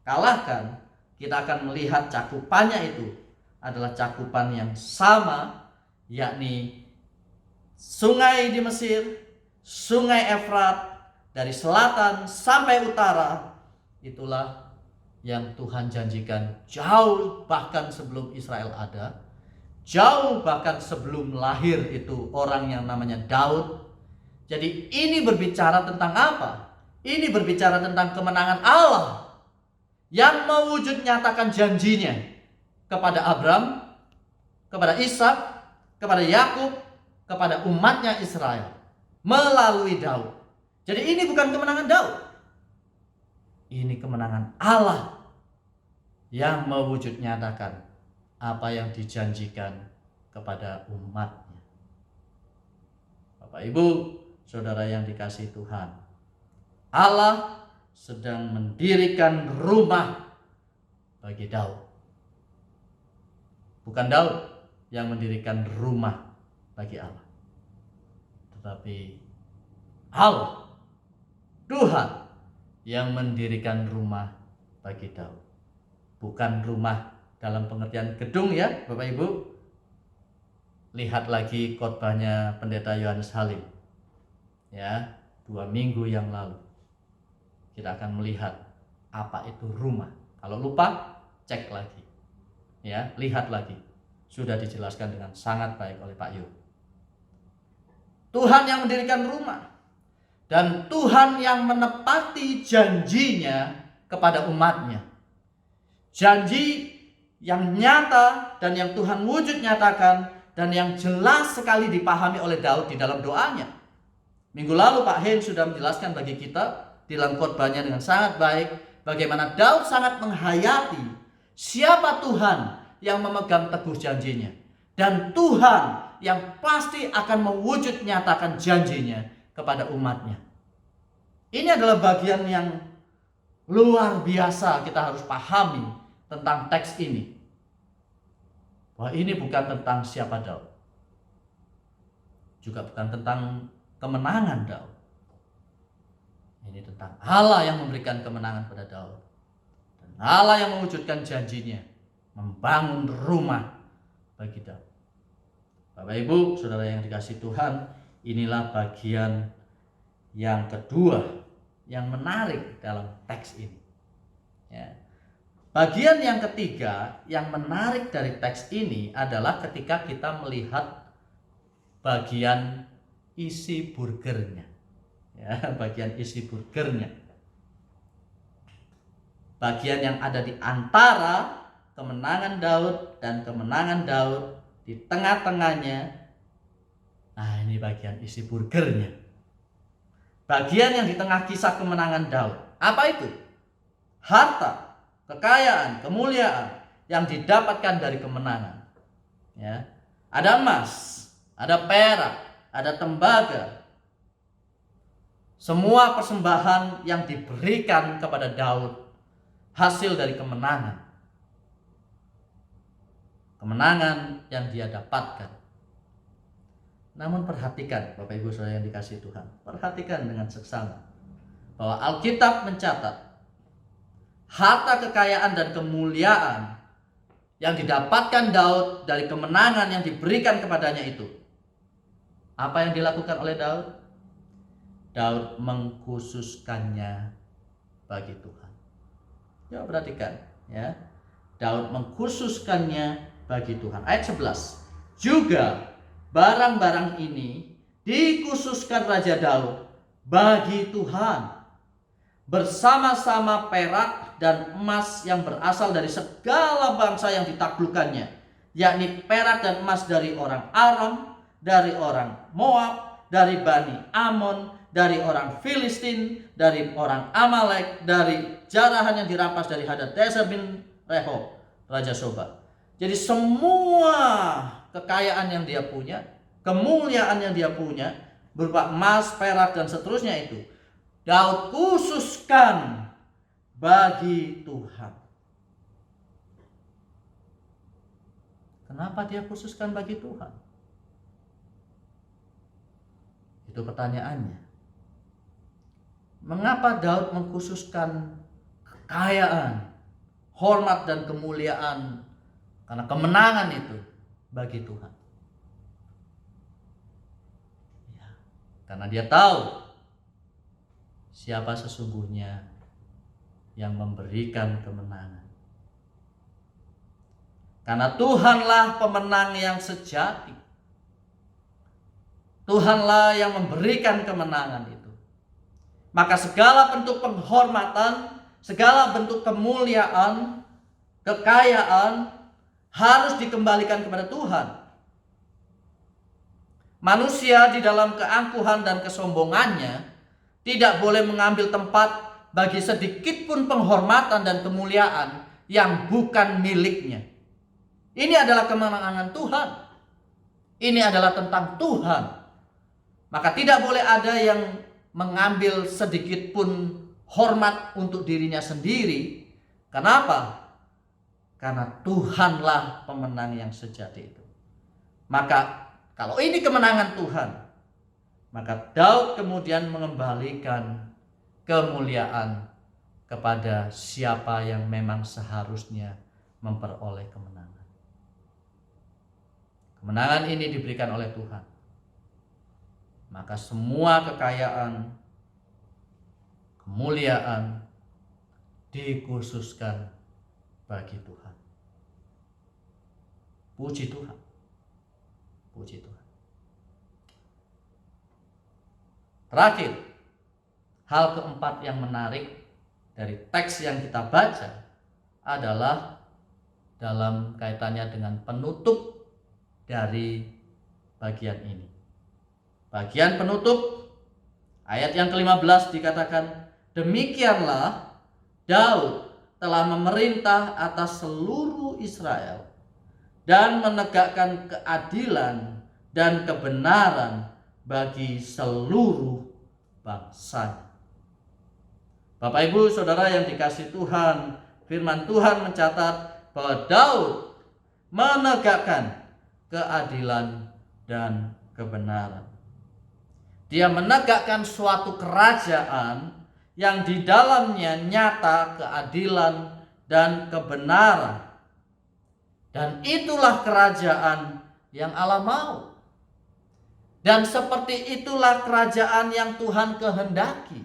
kalahkan, kita akan melihat cakupannya itu adalah cakupan yang sama, yakni sungai di Mesir, sungai Efrat, dari selatan sampai utara. Itulah yang Tuhan janjikan jauh bahkan sebelum Israel ada, jauh bahkan sebelum lahir itu orang yang namanya Daud. Jadi ini berbicara tentang apa? Ini berbicara tentang kemenangan Allah yang mewujud nyatakan janjinya kepada Abram, kepada Ishak, kepada Yakub, kepada umatnya Israel melalui Daud. Jadi ini bukan kemenangan Daud. Ini kemenangan Allah yang mewujud nyatakan apa yang dijanjikan kepada umatnya. Bapak Ibu Saudara yang dikasihi Tuhan, Allah sedang mendirikan rumah bagi Daud. Bukan Daud yang mendirikan rumah bagi Allah, tetapi Allah, Tuhan, yang mendirikan rumah bagi Daud. Bukan rumah dalam pengertian gedung ya Bapak Ibu. Lihat lagi khotbahnya Pendeta Yohanes Halim ya, 2 minggu yang lalu. Kita akan melihat apa itu rumah. Kalau lupa, cek lagi ya, lihat lagi. Sudah dijelaskan dengan sangat baik oleh Pak Yu. Tuhan yang mendirikan rumah, dan Tuhan yang menepati janjinya kepada umatnya. Janji yang nyata dan yang Tuhan wujud nyatakan dan yang jelas sekali dipahami oleh Daud di dalam doanya. Minggu lalu Pak Hen sudah menjelaskan bagi kita di dalam khotbahnya dengan sangat baik bagaimana Daud sangat menghayati siapa Tuhan yang memegang teguh janjinya, dan Tuhan yang pasti akan mewujud nyatakan janjinya kepada umatnya. Ini adalah bagian yang luar biasa kita harus pahami tentang teks ini. Bahwa ini bukan tentang siapa Daud, juga bukan tentang kemenangan Daud. Ini tentang Allah yang memberikan kemenangan pada Daud, dan Allah yang mewujudkan janjinya membangun rumah bagi Daud. Bapak Ibu, saudara yang dikasihi Tuhan, inilah bagian yang kedua yang menarik dalam teks ini. Ya. Bagian yang ketiga yang menarik dari teks ini adalah ketika kita melihat bagian isi burgernya. Ya, bagian isi burgernya. Bagian yang ada di antara kemenangan Daud dan kemenangan Daud, di tengah-tengahnya. Nah, ini bagian isi burgernya. Bagian yang di tengah kisah kemenangan Daud. Apa itu? Harta, kekayaan, kemuliaan yang didapatkan dari kemenangan. Ya. Ada emas, ada perak, ada tembaga. Semua persembahan yang diberikan kepada Daud hasil dari kemenangan. Kemenangan yang dia dapatkan. Namun perhatikan Bapak Ibu saudara yang dikasihi Tuhan, perhatikan dengan seksama bahwa Alkitab mencatat harta kekayaan dan kemuliaan yang didapatkan Daud dari kemenangan yang diberikan kepadanya itu. Apa yang dilakukan oleh Daud? Daud mengkhususkannya bagi Tuhan. Ya, perhatikan ya. Daud mengkhususkannya bagi Tuhan. Ayat 11. Juga barang-barang ini dikhususkan Raja Daud bagi Tuhan, bersama-sama perak dan emas yang berasal dari segala bangsa yang ditaklukkannya, yakni perak dan emas dari orang Aram, dari orang Moab, dari Bani Amon, dari orang Filistin, dari orang Amalek, dari jarahan yang dirampas dari Hadadezer bin Rehob, Raja Soba. Jadi semua kekayaan yang dia punya, kemuliaan yang dia punya, berupa emas, perak, dan seterusnya itu, Daud khususkan bagi Tuhan. Kenapa dia khususkan bagi Tuhan? Itu pertanyaannya. Mengapa Daud mengkhususkan kekayaan, hormat, dan kemuliaan karena kemenangan itu bagi Tuhan? Ya, karena dia tahu siapa sesungguhnya yang memberikan kemenangan. Karena Tuhanlah pemenang yang sejati. Tuhanlah yang memberikan kemenangan itu. Maka segala bentuk penghormatan, segala bentuk kemuliaan, kekayaan harus dikembalikan kepada Tuhan. Manusia di dalam keangkuhan dan kesombongannya tidak boleh mengambil tempat bagi sedikit pun penghormatan dan kemuliaan yang bukan miliknya. Ini adalah kemenangan Tuhan. Ini adalah tentang Tuhan. Maka tidak boleh ada yang mengambil sedikit pun hormat untuk dirinya sendiri. Kenapa? Karena Tuhanlah pemenang yang sejati itu. Maka kalau ini kemenangan Tuhan, maka Daud kemudian mengembalikan kemuliaan kepada siapa yang memang seharusnya memperoleh kemenangan. Kemenangan ini diberikan oleh Tuhan. Maka semua kekayaan, kemuliaan dikhususkan bagi Tuhan. Puji Tuhan. Puji Tuhan. Terakhir, hal keempat yang menarik dari teks yang kita baca adalah dalam kaitannya dengan penutup dari bagian ini. Bagian penutup ayat yang ke-15 dikatakan, demikianlah Daud telah memerintah atas seluruh Israel dan menegakkan keadilan dan kebenaran bagi seluruh bangsa. Bapak Ibu Saudara yang dikasihi Tuhan, firman Tuhan mencatat bahwa Daud menegakkan keadilan dan kebenaran. Dia menegakkan suatu kerajaan yang di dalamnya nyata keadilan dan kebenaran. Dan itulah kerajaan yang Allah mau. Dan seperti itulah kerajaan yang Tuhan kehendaki,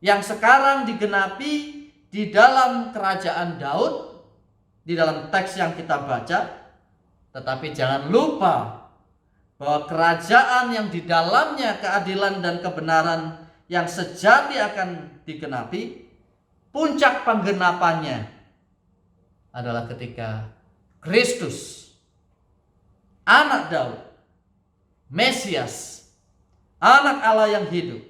yang sekarang digenapi di dalam kerajaan Daud, di dalam teks yang kita baca. Tetapi jangan lupa bahwa kerajaan yang di dalamnya keadilan dan kebenaran yang sejati akan digenapi, puncak penggenapannya adalah ketika Kristus, anak Daud, Mesias, anak Allah yang hidup,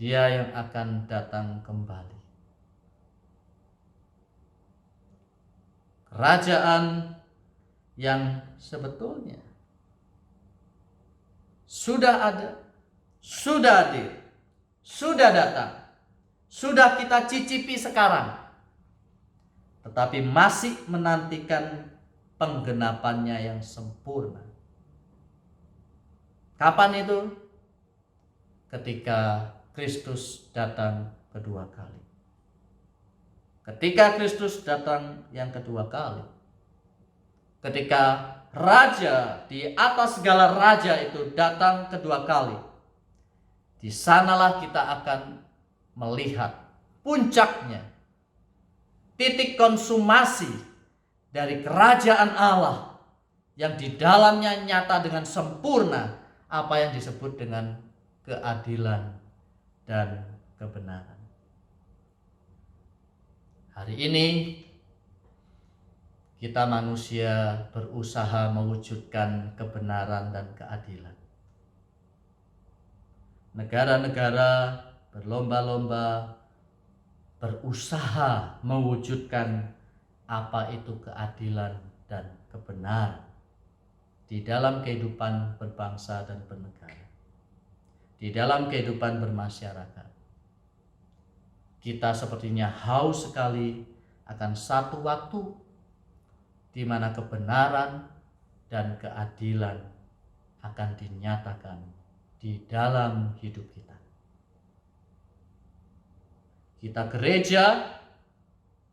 Dia yang akan datang kembali. Kerajaan yang sebetulnya sudah ada, sudah hadir, sudah datang, sudah kita cicipi sekarang, tetapi masih menantikan penggenapannya yang sempurna. Kapan itu? Ketika Kristus datang kedua kali. Ketika Kristus datang yang kedua kali, ketika Raja di atas segala raja itu datang kedua kali, di sanalah kita akan melihat puncaknya, titik konsumasi dari kerajaan Allah yang di dalamnya nyata dengan sempurna apa yang disebut dengan keadilan dan kebenaran. Hari ini kita manusia berusaha mewujudkan kebenaran dan keadilan. Negara-negara berlomba-lomba berusaha mewujudkan apa itu keadilan dan kebenaran di dalam kehidupan berbangsa dan bernegara, di dalam kehidupan bermasyarakat. Kita sepertinya haus sekali akan satu waktu di mana kebenaran dan keadilan akan dinyatakan di dalam hidup kita. Kita gereja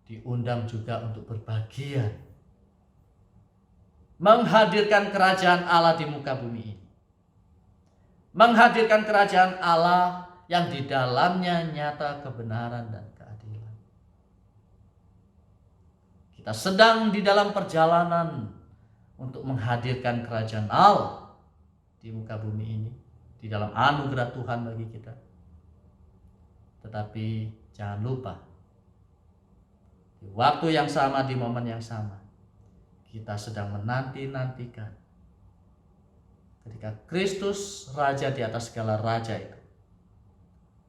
diundang juga untuk berbagian, menghadirkan kerajaan Allah di muka bumi ini, menghadirkan kerajaan Allah yang di dalamnya nyata kebenaran dan keadilan. Kita sedang di dalam perjalanan untuk menghadirkan kerajaan Allah di muka bumi ini, di dalam anugerah Tuhan bagi kita. Tetapi jangan lupa, di waktu yang sama, di momen yang sama, kita sedang menanti-nantikan ketika Kristus Raja di atas segala raja itu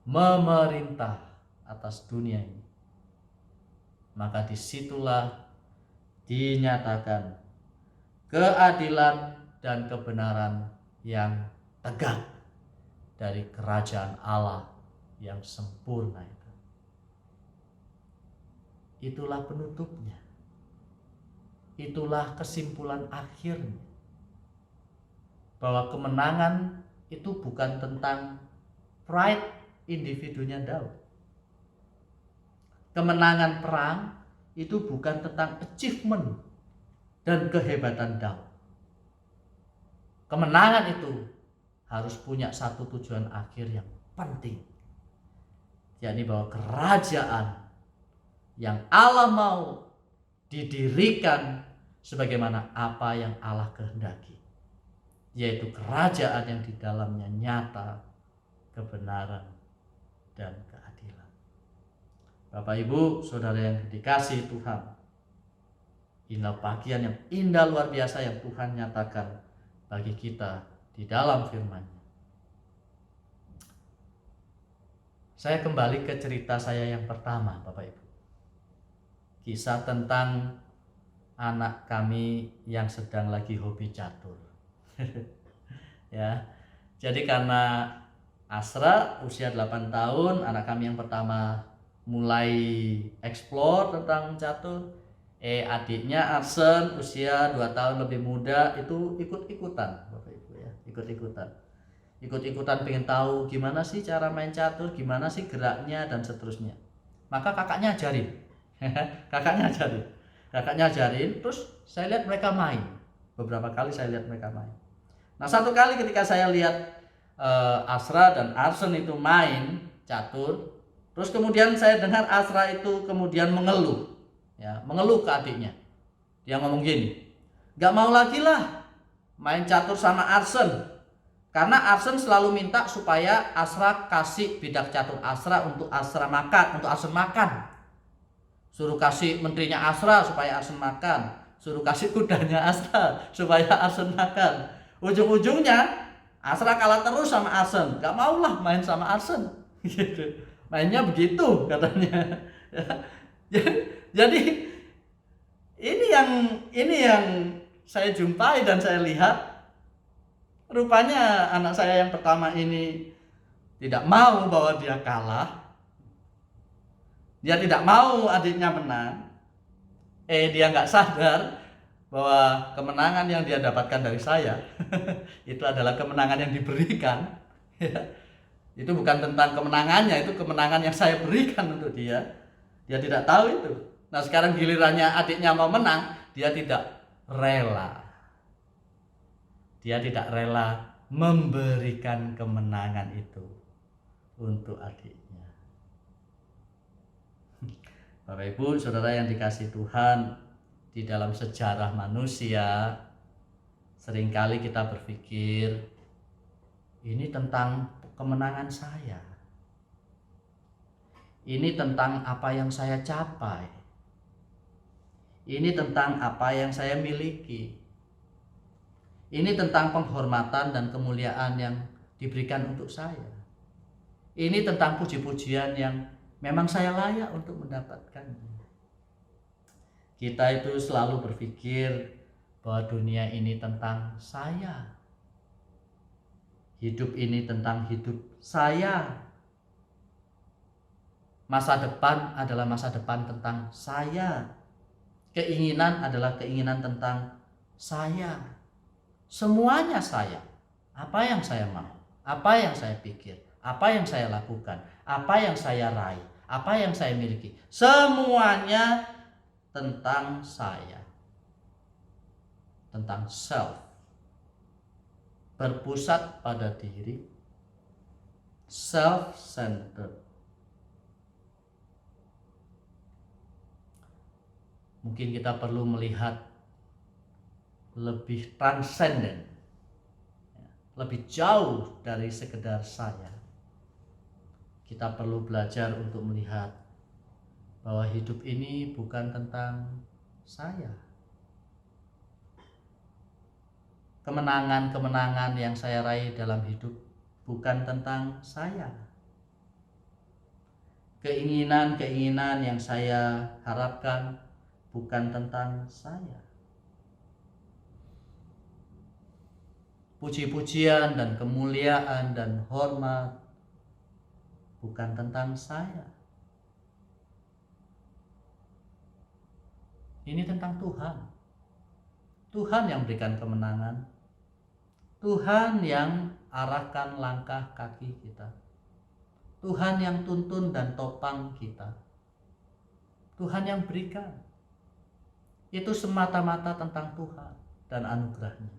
memerintah atas dunia ini. Maka disitulah dinyatakan keadilan dan kebenaran yang tegak dari kerajaan Allah yang sempurna itu. Itulah penutupnya. Itulah kesimpulan akhirnya. Bahwa kemenangan itu bukan tentang pride individunya Daud. Kemenangan perang itu bukan tentang achievement dan kehebatan Daud. Kemenangan itu harus punya satu tujuan akhir yang penting, yakni bahwa kerajaan yang Allah mau didirikan sebagaimana apa yang Allah kehendaki, yaitu kerajaan yang di dalamnya nyata kebenaran dan keadilan. Bapak Ibu, saudara yang dikasihi Tuhan, inilah bagian yang indah luar biasa yang Tuhan nyatakan bagi kita di dalam firman-Nya. Saya kembali ke cerita saya yang pertama, Bapak Ibu. Kisah tentang anak kami yang sedang lagi hobi catur. Ya. Jadi karena Asra usia 8 tahun, anak kami yang pertama mulai eksplor tentang catur. Adiknya Arsen usia 2 tahun lebih muda itu ikut-ikutan, Bapak Ibu ya, ikut-ikutan pengen tahu gimana sih cara main catur, gimana sih geraknya dan seterusnya. Maka kakaknya ajarin. Kakaknya ajarin, terus saya lihat mereka main. Beberapa kali saya lihat mereka main. Nah, satu kali ketika saya lihat Asra dan Arsen itu main catur, terus kemudian saya dengar Asra itu kemudian mengeluh ke adiknya. Dia ngomong gini, "Gak mau lagi lah main catur sama Arsen, karena Arsen selalu minta supaya Asra kasih bidak catur Asra untuk Arsen makan. Suruh kasih menterinya Asra supaya Arsen makan, suruh kasih kudanya Asra supaya Arsen makan. Ujung-ujungnya Asra kalah terus sama Arsen, gak maulah main sama Arsen." Gitu. Mainnya begitu katanya. Jadi ini yang saya jumpai dan saya lihat, rupanya anak saya yang pertama ini tidak mau bahwa dia kalah. Dia tidak mau adiknya menang. Dia nggak sadar bahwa kemenangan yang dia dapatkan dari saya itu adalah kemenangan yang diberikan. Itu bukan tentang kemenangannya, itu kemenangan yang saya berikan untuk dia. Dia tidak tahu itu. Nah, sekarang gilirannya adiknya mau menang, dia tidak rela. Dia tidak rela memberikan kemenangan itu untuk adiknya. Bapak Ibu, Saudara yang dikasihi Tuhan, di dalam sejarah manusia seringkali kita berpikir ini tentang kemenangan saya. Ini tentang apa yang saya capai. Ini tentang apa yang saya miliki. Ini tentang penghormatan dan kemuliaan yang diberikan untuk saya. Ini tentang puji-pujian yang memang saya layak untuk mendapatkannya. Kita itu selalu berpikir bahwa dunia ini tentang saya. Hidup ini tentang hidup saya. Masa depan adalah masa depan tentang saya. Keinginan adalah keinginan tentang saya. Semuanya saya. Apa yang saya mau, apa yang saya pikir, apa yang saya lakukan, apa yang saya raih, apa yang saya miliki, semuanya tentang saya. Tentang self. Berpusat pada diri. Self-centered. Mungkin kita perlu melihat lebih transenden, lebih jauh dari sekedar saya. Kita perlu belajar untuk melihat bahwa hidup ini bukan tentang saya. Kemenangan-kemenangan yang saya raih dalam hidup bukan tentang saya. Keinginan-keinginan yang saya harapkan bukan tentang saya. Puji-pujian dan kemuliaan dan hormat bukan tentang saya. Ini tentang Tuhan. Tuhan yang berikan kemenangan. Tuhan yang arahkan langkah kaki kita. Tuhan yang tuntun dan topang kita. Tuhan yang berikan. Itu semata-mata tentang Tuhan dan anugerahnya.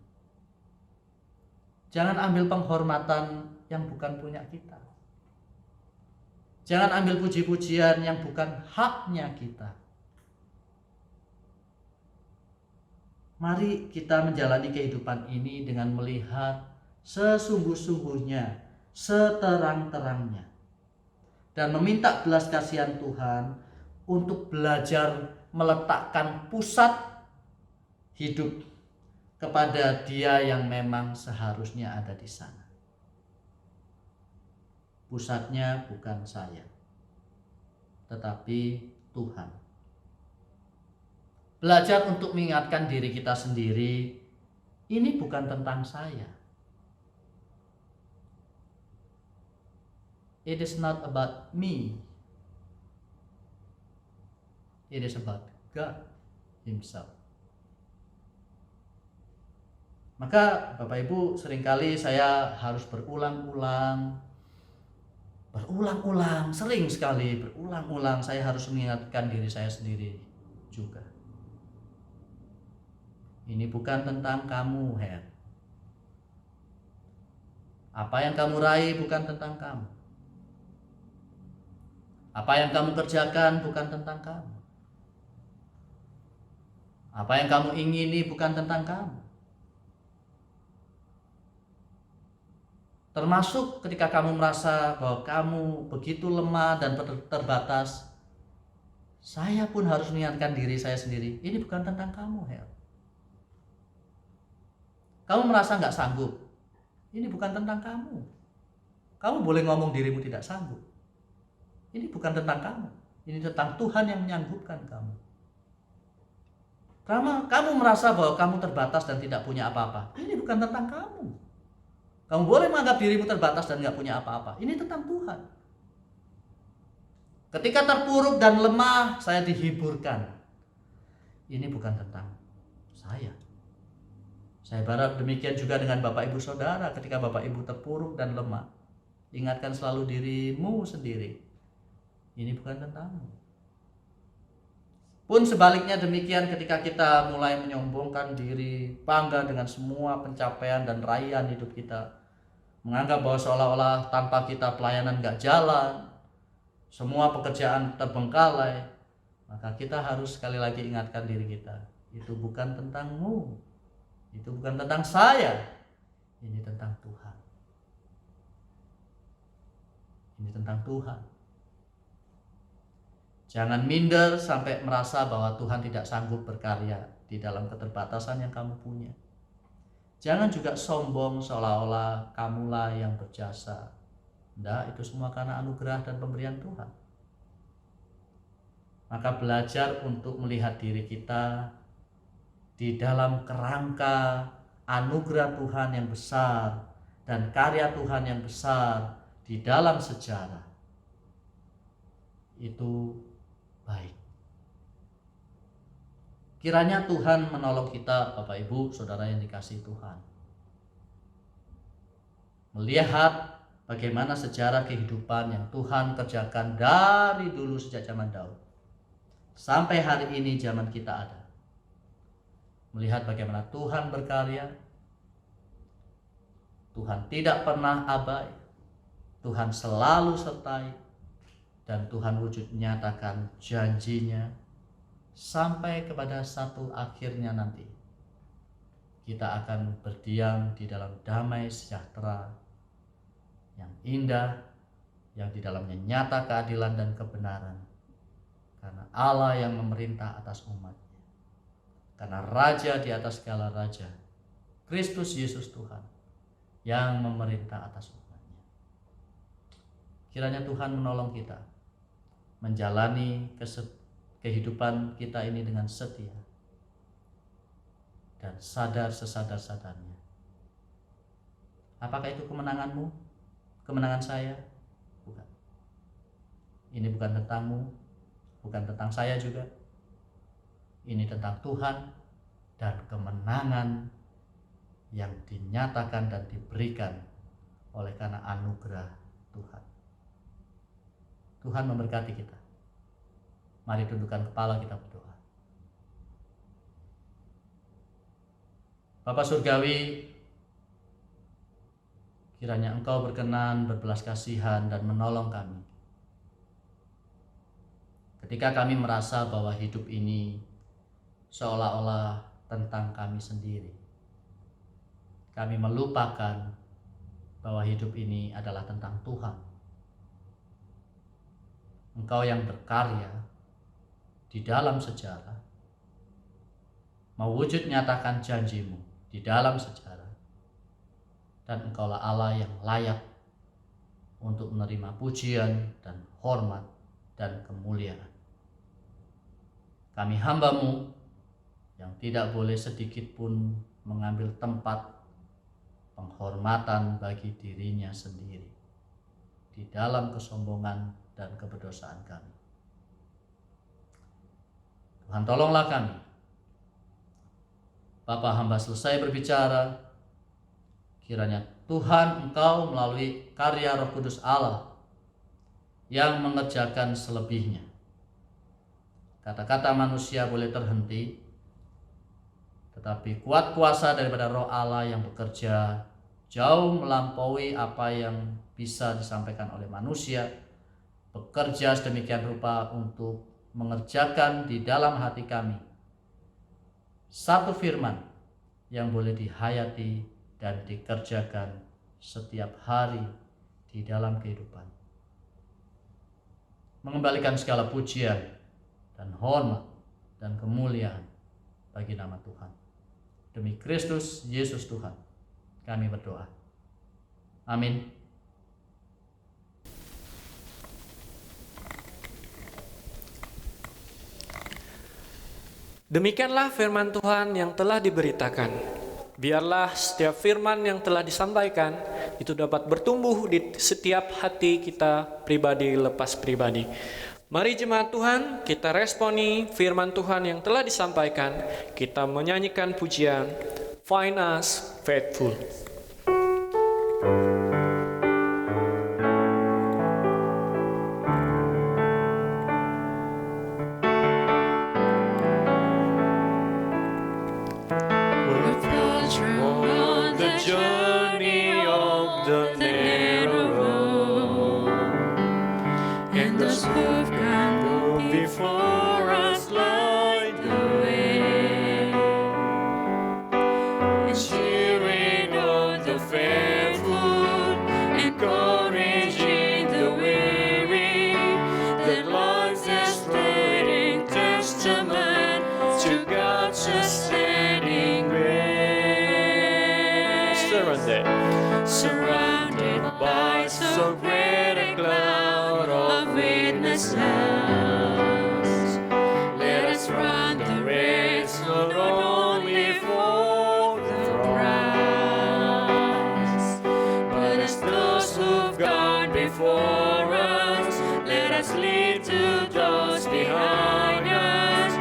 Jangan ambil penghormatan yang bukan punya kita. Jangan ambil puji-pujian yang bukan haknya kita. Mari kita menjalani kehidupan ini dengan melihat sesungguh-sungguhnya, seterang-terangnya. Dan meminta belas kasihan Tuhan untuk belajar meletakkan pusat hidup kepada Dia yang memang seharusnya ada di sana. Pusatnya bukan saya, tetapi Tuhan. Belajar untuk mengingatkan diri kita sendiri, ini bukan tentang saya. It is not about me. It is about God Himself. Maka Bapak Ibu, seringkali saya harus berulang-ulang Berulang-ulang, sering sekali berulang-ulang saya harus mengingatkan diri saya sendiri juga. Ini bukan tentang kamu, Her. Apa yang kamu raih bukan tentang kamu. Apa yang kamu kerjakan bukan tentang kamu. Apa yang kamu ingini bukan tentang kamu. Termasuk ketika kamu merasa bahwa kamu begitu lemah dan terbatas, saya pun harus mengingatkan diri saya sendiri, ini bukan tentang kamu, Hel. Kamu merasa nggak sanggup, ini bukan tentang kamu. Kamu boleh ngomong dirimu tidak sanggup, ini bukan tentang kamu. Ini tentang Tuhan yang menyanggupkan kamu. Karena kamu merasa bahwa kamu terbatas dan tidak punya apa-apa, ini bukan tentang kamu. Kamu boleh menganggap dirimu terbatas dan nggak punya apa-apa. Ini tentang Tuhan. Ketika terpuruk dan lemah, saya dihiburkan. Ini bukan tentang saya. Saya berharap demikian juga dengan Bapak Ibu Saudara. Ketika Bapak Ibu terpuruk dan lemah, ingatkan selalu dirimu sendiri. Ini bukan tentangmu. Pun sebaliknya demikian ketika kita mulai menyombongkan diri, bangga dengan semua pencapaian dan raihan hidup kita, menganggap bahwa seolah-olah tanpa kita pelayanan gak jalan, semua pekerjaan terbengkalai, maka kita harus sekali lagi ingatkan diri kita, itu bukan tentangmu, itu bukan tentang saya, ini tentang Tuhan. Ini tentang Tuhan. Jangan minder sampai merasa bahwa Tuhan tidak sanggup berkarya di dalam keterbatasan yang kamu punya. Jangan juga sombong seolah-olah kamulah yang berjasa. Tidak, itu semua karena anugerah dan pemberian Tuhan. Maka belajar untuk melihat diri kita di dalam kerangka anugerah Tuhan yang besar dan karya Tuhan yang besar di dalam sejarah. Itu baik. Kiranya Tuhan menolong kita, Bapak Ibu, Saudara yang dikasihi Tuhan. Melihat bagaimana sejarah kehidupan yang Tuhan kerjakan dari dulu sejak zaman Daud. Sampai hari ini zaman kita ada. Melihat bagaimana Tuhan berkarya. Tuhan tidak pernah abai. Tuhan selalu sertai. Dan Tuhan wujud nyatakan janjinya. Sampai kepada satu akhirnya nanti kita akan berdiam di dalam damai sejahtera yang indah, yang di dalamnya nyata keadilan dan kebenaran, karena Allah yang memerintah atas umatnya, karena Raja di atas segala raja, Kristus Yesus Tuhan yang memerintah atas umatnya. Kiranya Tuhan menolong kita menjalani kehidupan kita ini dengan setia dan sadar sesadar-sadarnya. Apakah itu kemenanganmu? Kemenangan saya? Bukan. Ini bukan tentangmu, bukan tentang saya juga. Ini tentang Tuhan dan kemenangan yang dinyatakan dan diberikan oleh karena anugerah Tuhan. Tuhan memberkati kita. Mari tundukkan kepala, kita berdoa. Bapa Surgawi, kiranya Engkau berkenan berbelas kasihan dan menolong kami. Ketika kami merasa bahwa hidup ini seolah-olah tentang kami sendiri. Kami melupakan bahwa hidup ini adalah tentang Tuhan. Engkau yang berkarya di dalam sejarah, mewujud nyatakan janjimu di dalam sejarah, dan Engkaulah Allah yang layak untuk menerima pujian dan hormat dan kemuliaan. Kami hamba-Mu yang tidak boleh sedikit pun mengambil tempat penghormatan bagi dirinya sendiri di dalam kesombongan dan keberdosaan kami. Tuhan, tolonglah kami. Bapa, hamba selesai berbicara. Kiranya Tuhan Engkau melalui karya Roh Kudus Allah yang mengerjakan selebihnya. Kata-kata manusia boleh terhenti, tetapi kuat kuasa daripada Roh Allah yang bekerja jauh melampaui apa yang bisa disampaikan oleh manusia, bekerja sedemikian rupa untuk mengerjakan di dalam hati kami satu firman yang boleh dihayati dan dikerjakan setiap hari di dalam kehidupan. Mengembalikan segala pujian dan hormat dan kemuliaan bagi nama Tuhan. Demi Kristus Yesus Tuhan, kami berdoa. Amin. Demikianlah firman Tuhan yang telah diberitakan. Biarlah setiap firman yang telah disampaikan itu dapat bertumbuh di setiap hati kita pribadi lepas pribadi. Mari jemaat Tuhan, kita responi firman Tuhan yang telah disampaikan. Kita menyanyikan pujian Find Us Faithful. On the journey of the narrow road, and those who've gone before us light the way, and cheering on the faithful, encouraging the weary, their lives as living testament to God's sustaining grace. Surrounded by so great a cloud of witnesses, let us run the race not only for the prize, but as those who've gone before us, let us lead to those behind us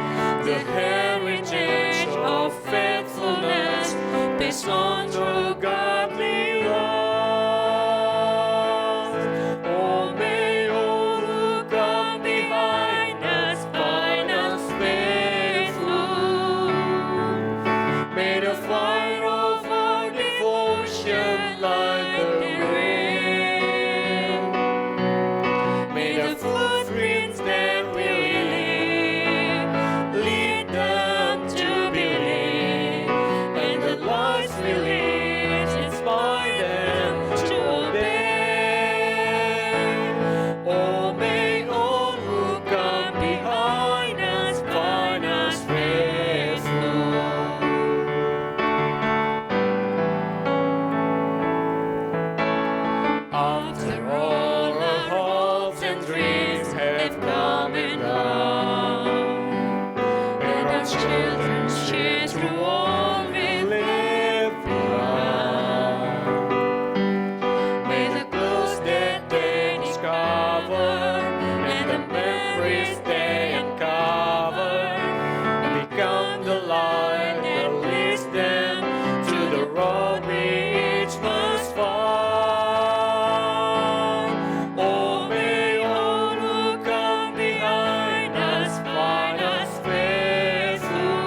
the heritage of faithfulness based on true godly love. Oh, may all who come behind us find us faithful. May the fire of our devotion light the way. May the footprints that we lead them to believe, and the lives we live inspire them to obey. Oh, may all who come behind us find us faithful. After all our hopes and dreams have come and gone, and our children share through all we live beyond, may the clues that they discover and the memories they uncover become the light that leads them to the road we each must find. Oh, may all who come behind us find us faithful.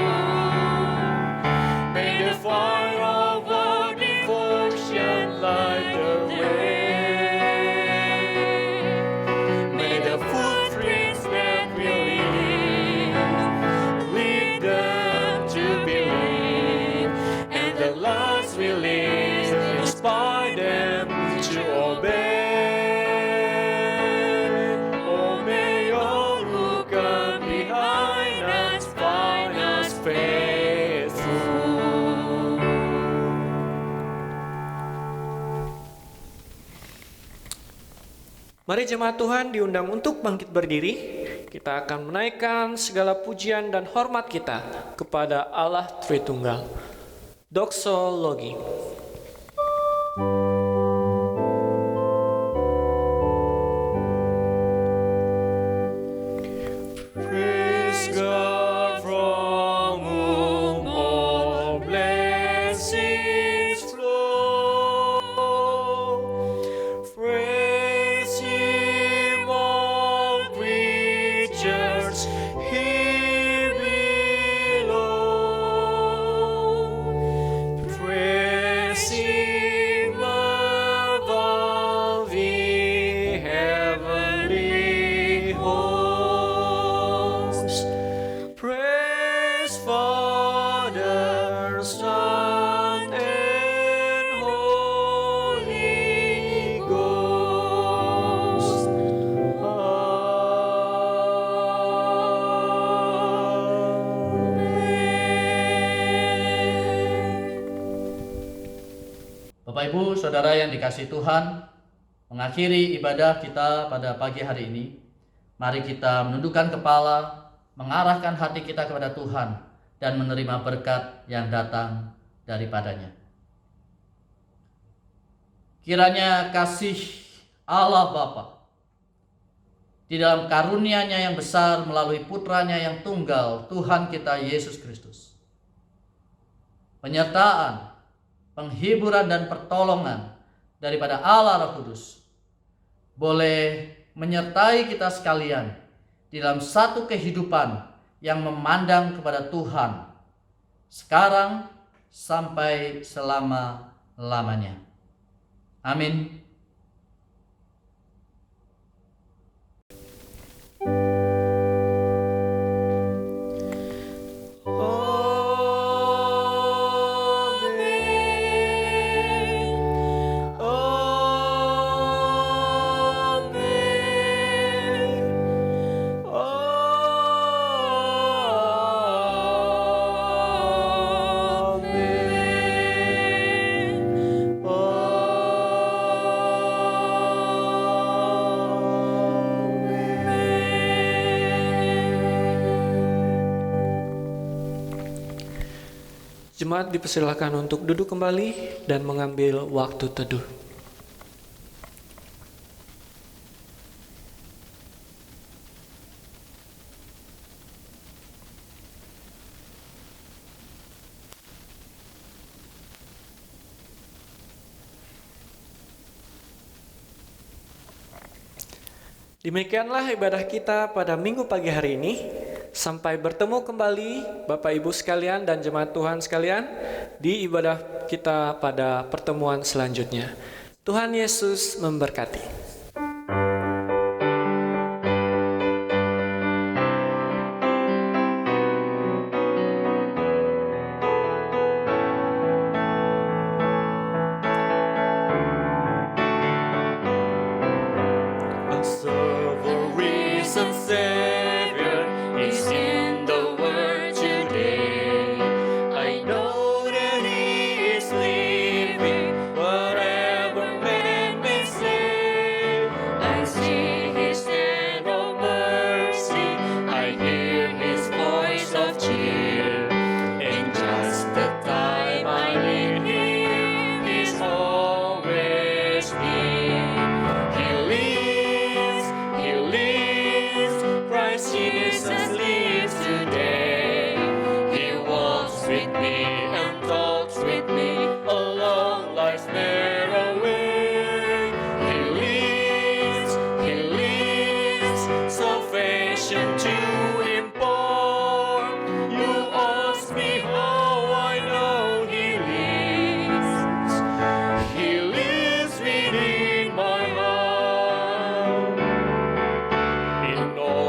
May the fire of our devotion light the way. May the footprints that we lead them to believe, and the lives we live inspire them to obey. Oh, may all who come behind us find us faithful. Mari jemaat Tuhan diundang untuk bangkit berdiri. Kita akan menaikkan segala pujian dan hormat kita kepada Allah Tritunggal. Doxologi. Praise God from whom all blessings flow. Praise Him, all Bapak Ibu Saudara yang dikasihi Tuhan, mengakhiri ibadah kita pada pagi hari ini, mari kita menundukkan kepala, mengarahkan hati kita kepada Tuhan, dan menerima berkat yang datang daripadanya. Kiranya kasih Allah Bapa di dalam karunia-Nya yang besar melalui putranya yang tunggal, Tuhan kita Yesus Kristus, penyertaan, penghiburan dan pertolongan daripada Allah Roh Kudus boleh menyertai kita sekalian di dalam satu kehidupan yang memandang kepada Tuhan sekarang sampai selama-lamanya. Amin. Jemaat dipersilakan untuk duduk kembali dan mengambil waktu teduh. Demikianlah ibadah kita pada minggu pagi hari ini. Sampai bertemu kembali Bapak Ibu sekalian dan jemaat Tuhan sekalian di ibadah kita pada pertemuan selanjutnya. Tuhan Yesus memberkati. In all